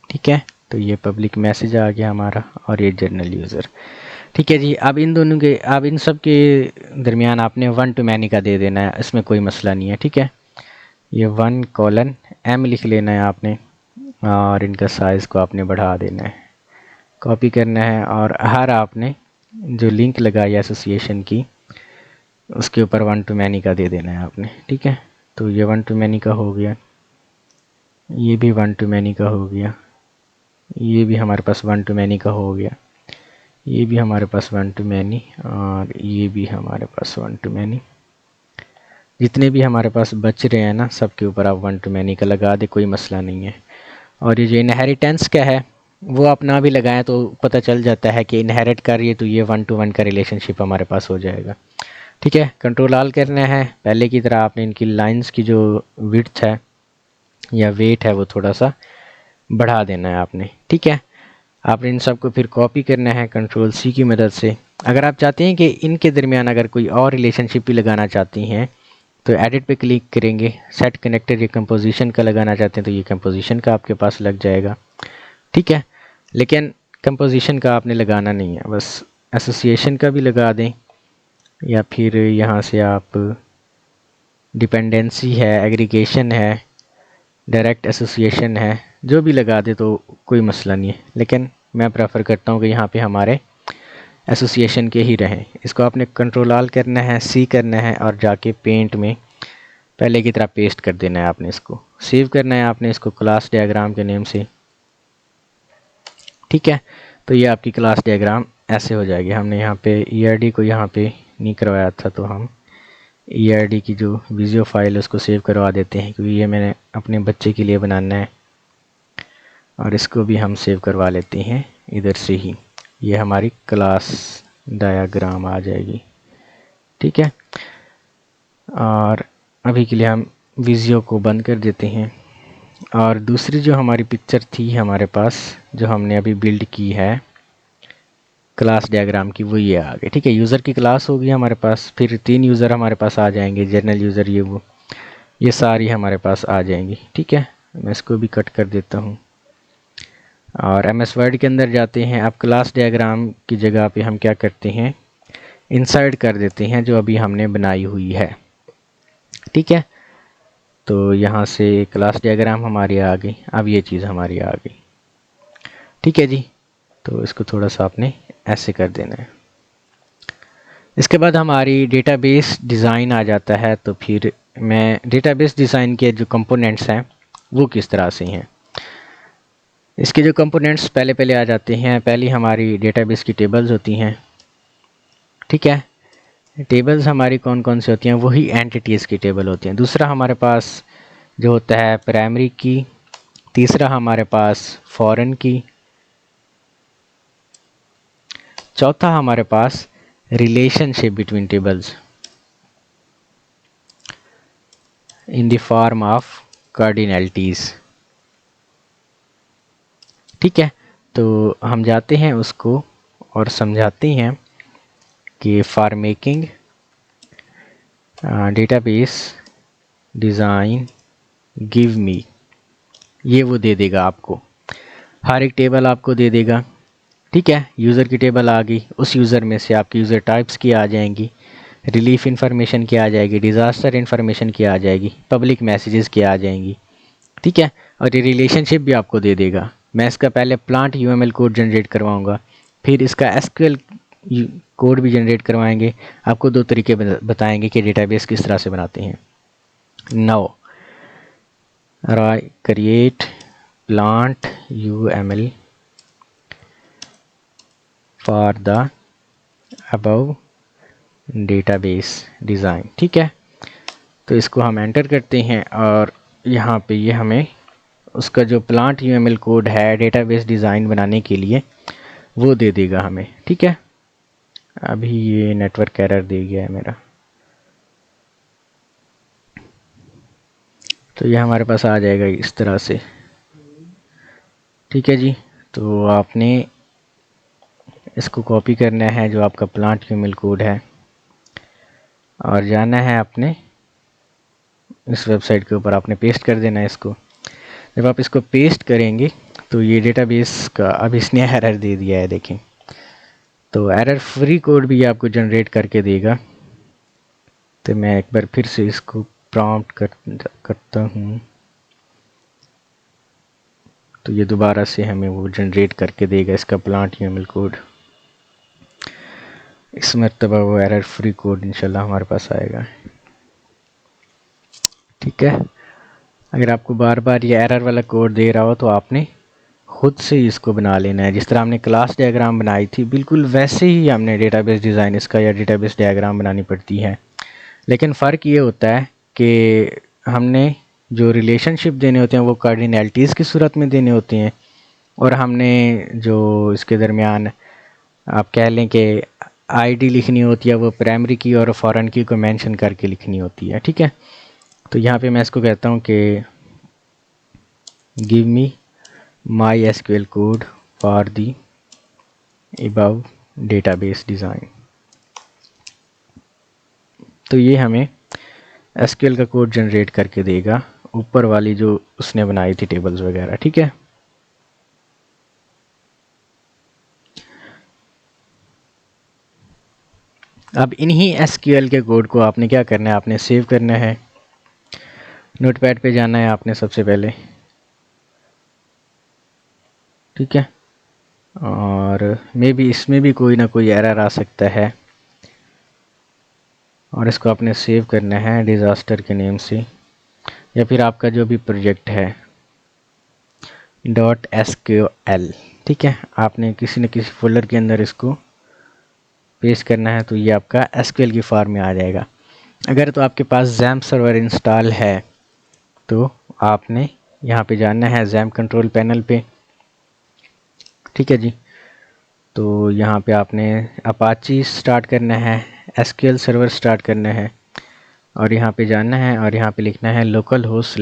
ठीक है। तो ये पब्लिक मैसेज आ गया हमारा और ये जर्नल यूज़र, ठीक है जी। अब इन दोनों के, अब इन सब के दरमियान आपने 1 to many का दे देना है, इसमें कोई मसला नहीं है, ठीक है। ये 1:m लिख लेना है आपने और इनका साइज़ को आपने बढ़ा देना है, कॉपी करना है और हर आपने जो लिंक लगाई एसोसिएशन की उसके ऊपर 1 to many का दे देना है आपने, ठीक है। तो ये 1 to many का हो गया, ये भी 1 to many का हो गया, ये भी हमारे पास 1 to many का हो गया, ये भी हमारे पास 1 to many और ये भी हमारे पास 1 to many। जितने भी हमारे पास बच रहे हैं ना, सबके ऊपर आप 1 to many का लगा दे, कोई मसला नहीं है। और ये जो इनहेरिटेंस का है वो आप ना भी लगाएं तो पता चल जाता है कि इनहेरिट कर रही है, तो ये 1 to 1 का रिलेशनशिप हमारे पास हो जाएगा, ठीक है। कंट्रोल आल करना है, पहले की तरह आपने इनकी लाइंस की जो विड्थ है या वेट है वो थोड़ा सा बढ़ा देना है आपने, ठीक है। आपने इन सब को फिर कॉपी करना है कंट्रोल C की मदद से। अगर आप चाहते हैं कि इनके दरमियान अगर कोई और रिलेशनशिप भी लगाना चाहती हैं तो एडिट पे क्लिक करेंगे, सेट कनेक्टर या कंपोजिशन का लगाना चाहते हैं तो ये कंपोजिशन का आपके पास लग जाएगा, ठीक है। लेकिन कंपोजिशन का आपने लगाना नहीं है, बस एसोसिएशन का भी लगा दें या फिर यहाँ से आप डिपेंडेंसी है, एग्रीगेशन है, डायरेक्ट एसोसिएशन है, जो भी लगा दे तो कोई मसला नहीं है। लेकिन मैं प्रेफर करता हूँ कि यहाँ पे हमारे एसोसिएशन के ही रहें। इसको आपने कंट्रोल आल करना है, C करना है और जाके पेंट में पहले की तरह पेस्ट कर देना है आपने। इसको सेव करना है आपने, इसको क्लास डायग्राम के नेम से, ठीक है। तो ये आपकी क्लास डायग्राम ऐसे हो जाएगी। हमने यहाँ पे ERD को यहाँ पे नहीं करवाया था तो हम ERD की जो विजियो फाइल उसको सेव करवा देते हैं, क्योंकि ये मैंने अपने बच्चे के लिए बनाना है। और इसको भी हम सेव करवा लेते हैं इधर से ही। ये हमारी क्लास डायग्राम आ जाएगी, ठीक है। और अभी के लिए हम विजियो को बंद कर देते हैं। और दूसरी जो हमारी पिक्चर थी हमारे पास, जो हमने अभी बिल्ड की है क्लास डायग्राम की, वो ये आ गई, ठीक है। यूज़र की क्लास होगी हमारे पास, फिर 3 यूज़र हमारे पास आ जाएंगे, जनरल यूज़र ये वो, ये सारी हमारे पास आ जाएंगी, ठीक है। मैं इसको भी कट कर देता हूँ। और MS वर्ड के अंदर जाते हैं। अब क्लास डायग्राम की जगह पे हम क्या करते हैं, इंसर्ट कर देते हैं जो अभी हमने बनाई हुई है, ठीक है। तो यहाँ से क्लास डायग्राम हमारी आ गई। अब ये चीज़ हमारी आ गई, ठीक है जी। तो इसको थोड़ा सा आपने ऐसे कर देना है। इसके बाद हमारी डेटाबेस डिज़ाइन आ जाता है। तो फिर मैं डेटाबेस डिज़ाइन के जो कंपोनेंट्स हैं वो किस तरह से हैं, इसके जो कंपोनेंट्स पहले आ जाते हैं। पहली हमारी डेटाबेस की टेबल्स होती हैं, ठीक है। टेबल्स हमारी कौन कौन सी होती हैं, वही एंटिटीज़ की टेबल होती हैं। दूसरा हमारे पास जो होता है प्राइमरी की। तीसरा हमारे पास फॉरेन की। चौथा हमारे पास relationship between tables in the form of cardinalities, ठीक है। तो हम जाते हैं उसको और समझाते हैं कि for making database design give me, ये वो दे देगा आपको, हर एक टेबल आपको दे देगा, ठीक है। यूज़र की टेबल आ गई, उस यूज़र में से आपकी यूज़र टाइप्स की आ जाएंगी, रिलीफ इन्फॉर्मेशन की आ जाएगी, डिज़ास्टर इन्फॉर्मेशन की आ जाएगी, पब्लिक मैसेजेस की आ जाएंगी, ठीक है। और ये रिलेशनशिप भी आपको दे देगा। मैं इसका पहले प्लांट UML कोड जनरेट करवाऊँगा, फिर इसका SQL कोड भी जनरेट करवाएंगे। आपको 2 तरीके बताएंगे कि डेटाबेस किस तरह से बनाते हैं। Now create plant UML for the above database design, ठीक है। तो इसको हम एंटर करते हैं और यहाँ पे ये हमें उसका जो प्लांट UML कोड है डेटाबेस डिज़ाइन बनाने के लिए वो दे देगा हमें, ठीक है। अभी ये नेटवर्क एरर दे गया है मेरा, तो ये हमारे पास आ जाएगा इस तरह से, ठीक है जी। तो आपने इसको कॉपी करना है जो आपका प्लांट UML कोड है, और जाना है आपने इस वेबसाइट के ऊपर, आपने पेस्ट कर देना है इसको। जब आप इसको पेस्ट करेंगे तो ये डेटाबेस का अब इसने एरर दे दिया है, देखें। तो एरर फ्री कोड भी आपको जनरेट करके देगा। तो मैं एक बार फिर से इसको प्रॉम्प्ट करता हूँ, तो ये दोबारा से हमें वो जनरेट करके देगा इसका प्लांट UML कोड। इस मरतबा वो एरर फ्री कोड इंशाल्लाह हमारे पास आएगा, ठीक है। अगर आपको बार बार ये एरर वाला कोड दे रहा हो तो आपने खुद से इसको बना लेना है। जिस तरह हमने क्लास डायग्राम बनाई थी बिल्कुल वैसे ही हमने डेटाबेस डिज़ाइन इसका या डेटाबेस डायग्राम बनानी पड़ती है। लेकिन फ़र्क ये होता है कि हमने जो रिलेशनशिप देने होते हैं वो कार्डिनलिटीज़ की सूरत में देने होते हैं, और हमने जो इसके दरमियान आप कह लें कि ID लिखनी होती है वो प्राइमरी की और फॉरेन की को मेंशन करके लिखनी होती है, ठीक है। तो यहाँ पे मैं इसको कहता हूँ कि give me MySQL code for the above database design. तो ये हमें SQL का कोड जनरेट करके देगा, ऊपर वाली जो उसने बनाई थी टेबल्स वगैरह, ठीक है। अब इन्हीं SQL के कोड को आपने क्या करना है, आपने सेव करना है। नोटपैड पे जाना है आपने सबसे पहले, ठीक है। और मे बी इसमें भी कोई ना कोई एरर आ सकता है, और इसको आपने सेव करना है डिज़ास्टर के नेम से, या फिर आपका जो भी प्रोजेक्ट है .SQL, ठीक है। आपने किसी न किसी फोल्डर के अंदर इसको पेस्ट करना है, तो ये आपका SQL की फॉर्म में आ जाएगा। अगर तो आपके पास XAMPP सर्वर इंस्टॉल है तो आपने यहाँ पे जाना है XAMPP कंट्रोल पैनल पे, ठीक है जी। तो यहाँ पे आपने अपाची स्टार्ट करना है, SQL सर्वर स्टार्ट करना है और यहाँ पे जाना है और यहाँ पे लिखना है local host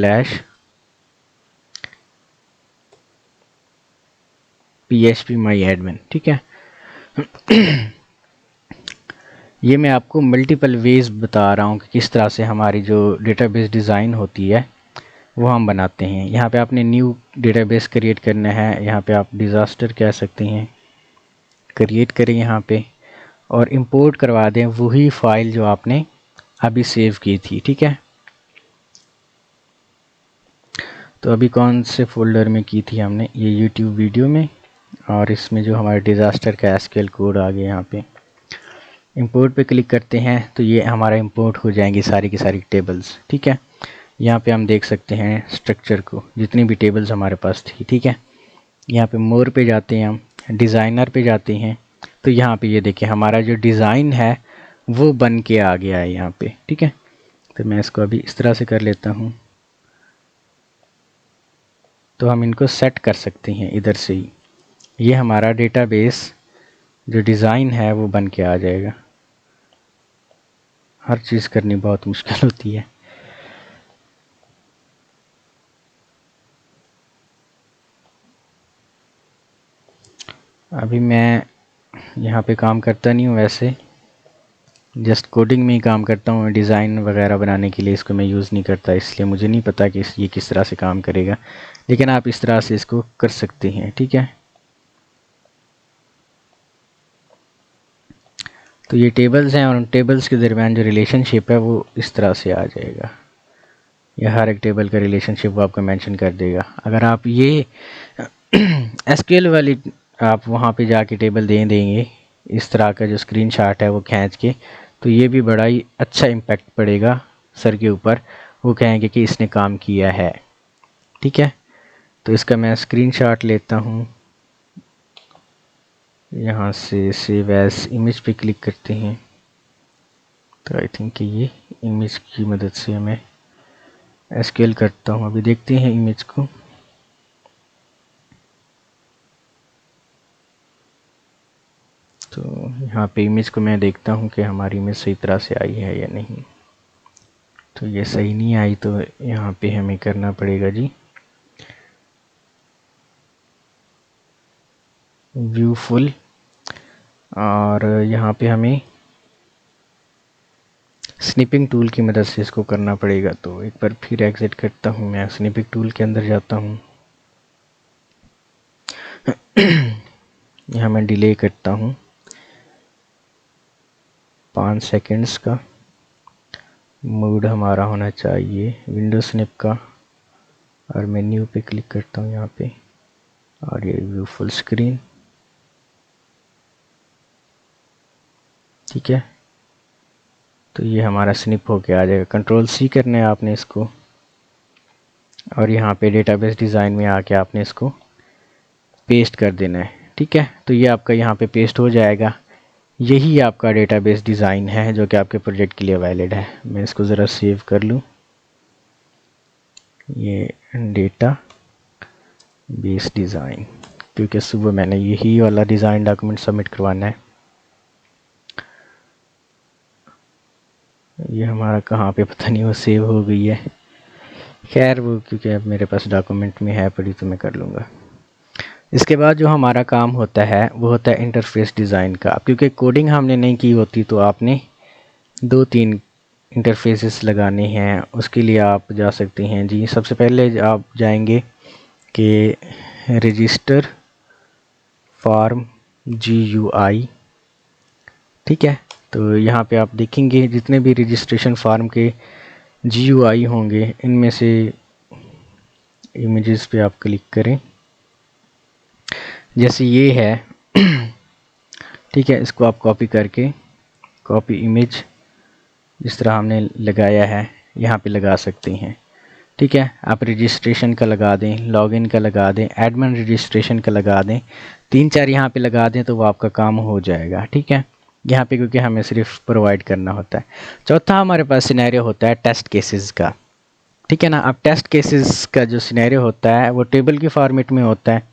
/php my admin, ठीक है। ये मैं आपको मल्टीपल वेज बता रहा हूँ कि किस तरह से हमारी जो डेटाबेस डिज़ाइन होती है वो हम बनाते हैं। यहाँ पे आपने न्यू डेटाबेस क्रिएट करना है, यहाँ पे आप डिज़ास्टर कह सकते हैं, क्रिएट करें यहाँ पे और इंपोर्ट करवा दें वही फाइल जो आपने अभी सेव की थी, ठीक है। तो अभी कौन से फोल्डर में की थी हमने, ये यूट्यूब वीडियो में, और इसमें जो हमारे डिज़ास्टर का SQL कोड आ गया। यहाँ पे इंपोर्ट पे क्लिक करते हैं तो ये हमारा इंपोर्ट हो जाएंगी सारी की सारी टेबल्स, ठीक है। यहाँ पे हम देख सकते हैं स्ट्रक्चर को, जितनी भी टेबल्स हमारे पास थी, ठीक है। यहाँ पे मोर पे जाते हैं, हम डिज़ाइनर पे जाते हैं तो यहाँ पे ये देखिए हमारा जो डिज़ाइन है वो बन के आ गया है यहाँ पे, ठीक है। तो मैं इसको अभी इस तरह से कर लेता हूँ, तो हम इनको सेट कर सकते हैं इधर से ही। ये हमारा डेटाबेस जो डिज़ाइन है वो बन के आ जाएगा। हर चीज़ करनी बहुत मुश्किल होती है। अभी मैं यहाँ पे काम करता नहीं हूँ, वैसे जस्ट कोडिंग में ही काम करता हूँ। डिज़ाइन वगैरह बनाने के लिए इसको मैं यूज़ नहीं करता, इसलिए मुझे नहीं पता कि ये किस तरह से काम करेगा, लेकिन आप इस तरह से इसको कर सकते हैं, ठीक है। तो ये टेबल्स हैं और उन टेबल्स के दरमियान जो रिलेशनशिप है वो इस तरह से आ जाएगा। यह हर एक टेबल का रिलेशनशिप वो आपको मेंशन कर देगा। अगर आप ये SQL वाली आप वहाँ पे जाके टेबल दे देंगे, इस तरह का जो स्क्रीनशॉट है वो खींच के, तो ये भी बड़ा ही अच्छा इम्पैक्ट पड़ेगा सर के ऊपर। वो कहेंगे कि इसने काम किया है, ठीक है। तो इसका मैं स्क्रीनशॉट लेता हूँ, यहाँ से सेव एज इमेज पे क्लिक करते हैं। तो आई थिंक कि ये इमेज की मदद से मैं SQL करता हूँ। अभी देखते हैं इमेज को। तो यहाँ पे इमेज को मैं देखता हूँ कि हमारी इमेज सही तरह से आई है या नहीं। तो ये सही नहीं आई, तो यहाँ पे हमें करना पड़ेगा जी व्यू फुल, और यहाँ पे हमें स्निपिंग टूल की मदद से इसको करना पड़ेगा। तो एक बार फिर एग्जिट करता हूँ, मैं स्निपिंग टूल के अंदर जाता हूँ। यहाँ मैं डिले करता हूँ 5 सेकंड्स का। मूड हमारा होना चाहिए विंडो स्निप का, और मेन्यू पे क्लिक करता हूँ यहाँ पे, और ये व्यू फुल स्क्रीन, ठीक है। तो ये हमारा स्निप होके आ जाएगा। कंट्रोल-C करना है आपने इसको, और यहाँ पे डेटाबेस डिज़ाइन में आके आपने इसको पेस्ट कर देना है, ठीक है। तो ये आपका यहाँ पे पेस्ट हो जाएगा। यही आपका डेटाबेस डिज़ाइन है जो कि आपके प्रोजेक्ट के लिए वैलिड है। मैं इसको ज़रा सेव कर लूँ, ये डेटा बेस डिज़ाइन, क्योंकि सुबह मैंने यही वाला डिज़ाइन डॉक्यूमेंट सबमिट करवाना है। ये हमारा कहाँ पे पता नहीं वो सेव हो गई है। खैर वो क्योंकि अब मेरे पास डॉक्यूमेंट में है पड़ी, तो मैं कर लूँगा। इसके बाद जो हमारा काम होता है वो होता है इंटरफेस डिज़ाइन का। क्योंकि कोडिंग हमने नहीं की होती तो आपने 2-3 इंटरफेसेस लगाने हैं। उसके लिए आप जा सकते हैं जी, सबसे पहले आप जाएंगे कि रजिस्टर फॉर्म GUI, ठीक है। तो यहाँ पे आप देखेंगे जितने भी रजिस्ट्रेशन फॉर्म के GUI होंगे, इनमें से इमेजेस पे आप क्लिक करें। जैसे ये है, ठीक है। इसको आप कॉपी करके, कॉपी इमेज जिस तरह हमने लगाया है यहाँ पे लगा सकते हैं, ठीक है। आप रजिस्ट्रेशन का लगा दें, लॉगिन का लगा दें, एडमिन रजिस्ट्रेशन का लगा दें, 3-4 यहाँ पे लगा दें तो वो आपका काम हो जाएगा, ठीक है। यहाँ पे क्योंकि हमें सिर्फ प्रोवाइड करना होता है। चौथा हमारे पास सिनेरियो होता है टेस्ट केसेस का, ठीक है ना। अब टेस्ट केसेस का जो सिनेरियो होता है वो टेबल के फॉर्मेट में होता है।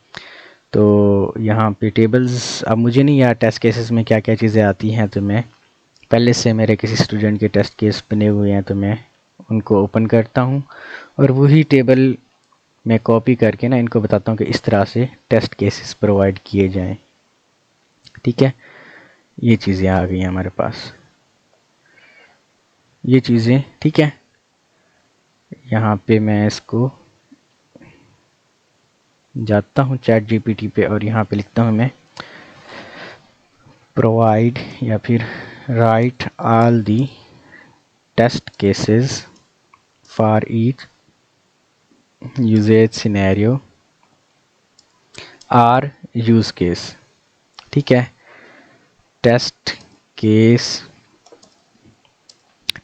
तो यहाँ पे टेबल्स, अब मुझे नहीं याद टेस्ट केसेस में क्या क्या चीज़ें आती हैं, तो मैं पहले से मेरे किसी स्टूडेंट के टेस्ट केस बने हुए हैं तो मैं उनको ओपन करता हूँ और वही टेबल मैं कॉपी करके ना इनको बताता हूँ कि इस तरह से टेस्ट केसेस प्रोवाइड किए जाएं, ठीक है। ये चीज़ें आ गई हमारे पास, ये चीज़ें, ठीक है। यहाँ पे मैं इसको जाता हूँ चैट जीपीटी पे और यहाँ पे लिखता हूँ मैं प्रोवाइड या फिर write all the test cases for each usage scenario or use case, ठीक है। Test case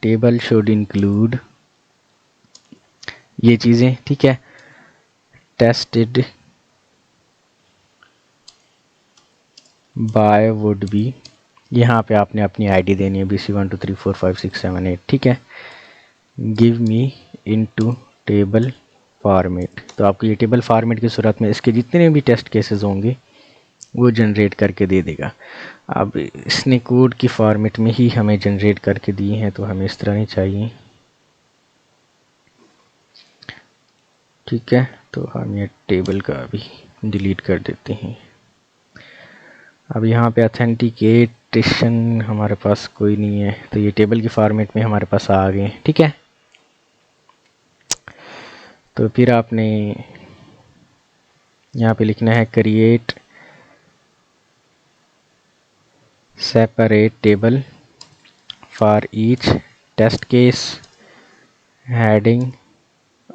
table should include ये चीज़ें, ठीक है। टेस्टेड बाय वुड बी, यहाँ पे आपने अपनी आईडी देनी है BC12345678, ठीक है। Give me into table format, तो आपको ये टेबल फॉर्मेट की सूरत में इसके जितने भी टेस्ट केसेस होंगे वो जनरेट करके दे देगा। अब इसने कोड की फॉर्मेट में ही हमें जनरेट करके दिए हैं तो हमें इस तरह नहीं चाहिए, ठीक है। तो हम ये टेबल का भी डिलीट कर देते हैं। अब यहाँ पे ऑथेंटिकेशन हमारे पास कोई नहीं है तो ये टेबल की फॉर्मेट में हमारे पास आ गए, ठीक है। तो फिर आपने यहाँ पे लिखना है create separate table for each test case heading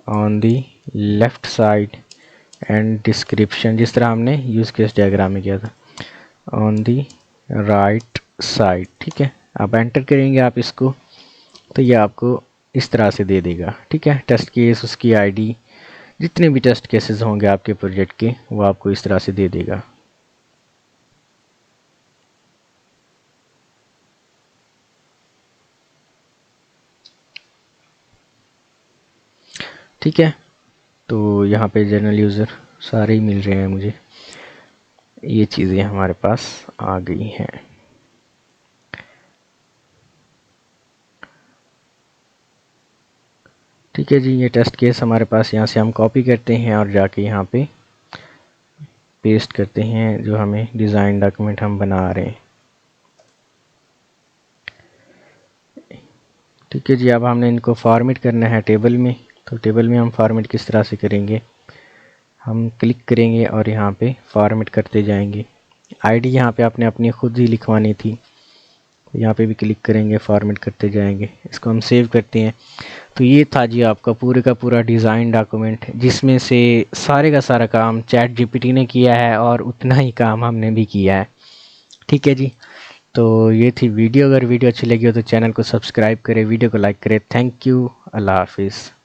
on the left side and description, जिस तरह हमने यूज़ केस डायग्राम में किया था, ऑन दी राइट साइड, ठीक है। आप एंटर करेंगे आप इसको तो ये आपको इस तरह से दे देगा, ठीक है। टेस्ट केस, उसकी आईडी, जितने भी टेस्ट केसेस होंगे आपके प्रोजेक्ट के वो आपको इस तरह से दे देगा। ठीक है, तो यहाँ पे जनरल यूज़र सारे ही मिल रहे हैं मुझे, ये चीज़ें हमारे पास आ गई हैं। ठीक है जी, ये टेस्ट केस हमारे पास यहाँ से हम कॉपी करते हैं और जाके यहाँ पे पेस्ट करते हैं जो हमें डिज़ाइन डॉक्यूमेंट हम बना रहे हैं। ठीक है जी, अब हमने इनको फॉर्मेट करना है टेबल में। तो टेबल में हम फॉर्मेट किस तरह से करेंगे, हम क्लिक करेंगे और यहाँ पे फॉर्मेट करते जाएंगे। आईडी यहाँ पे आपने अपनी खुद ही लिखवानी थी, तो यहाँ पे भी क्लिक करेंगे, फॉर्मेट करते जाएंगे। इसको हम सेव करते हैं। तो ये था जी आपका पूरे का पूरा डिज़ाइन डॉक्यूमेंट, जिसमें से सारे का सारा काम चैट जीपीटी ने किया है और उतना ही काम हमने भी किया है। ठीक है जी, तो ये थी वीडियो। अगर वीडियो अच्छी लगी हो तो चैनल को सब्सक्राइब करें, वीडियो को लाइक करें। थैंक यू, अल्लाह हाफिज़।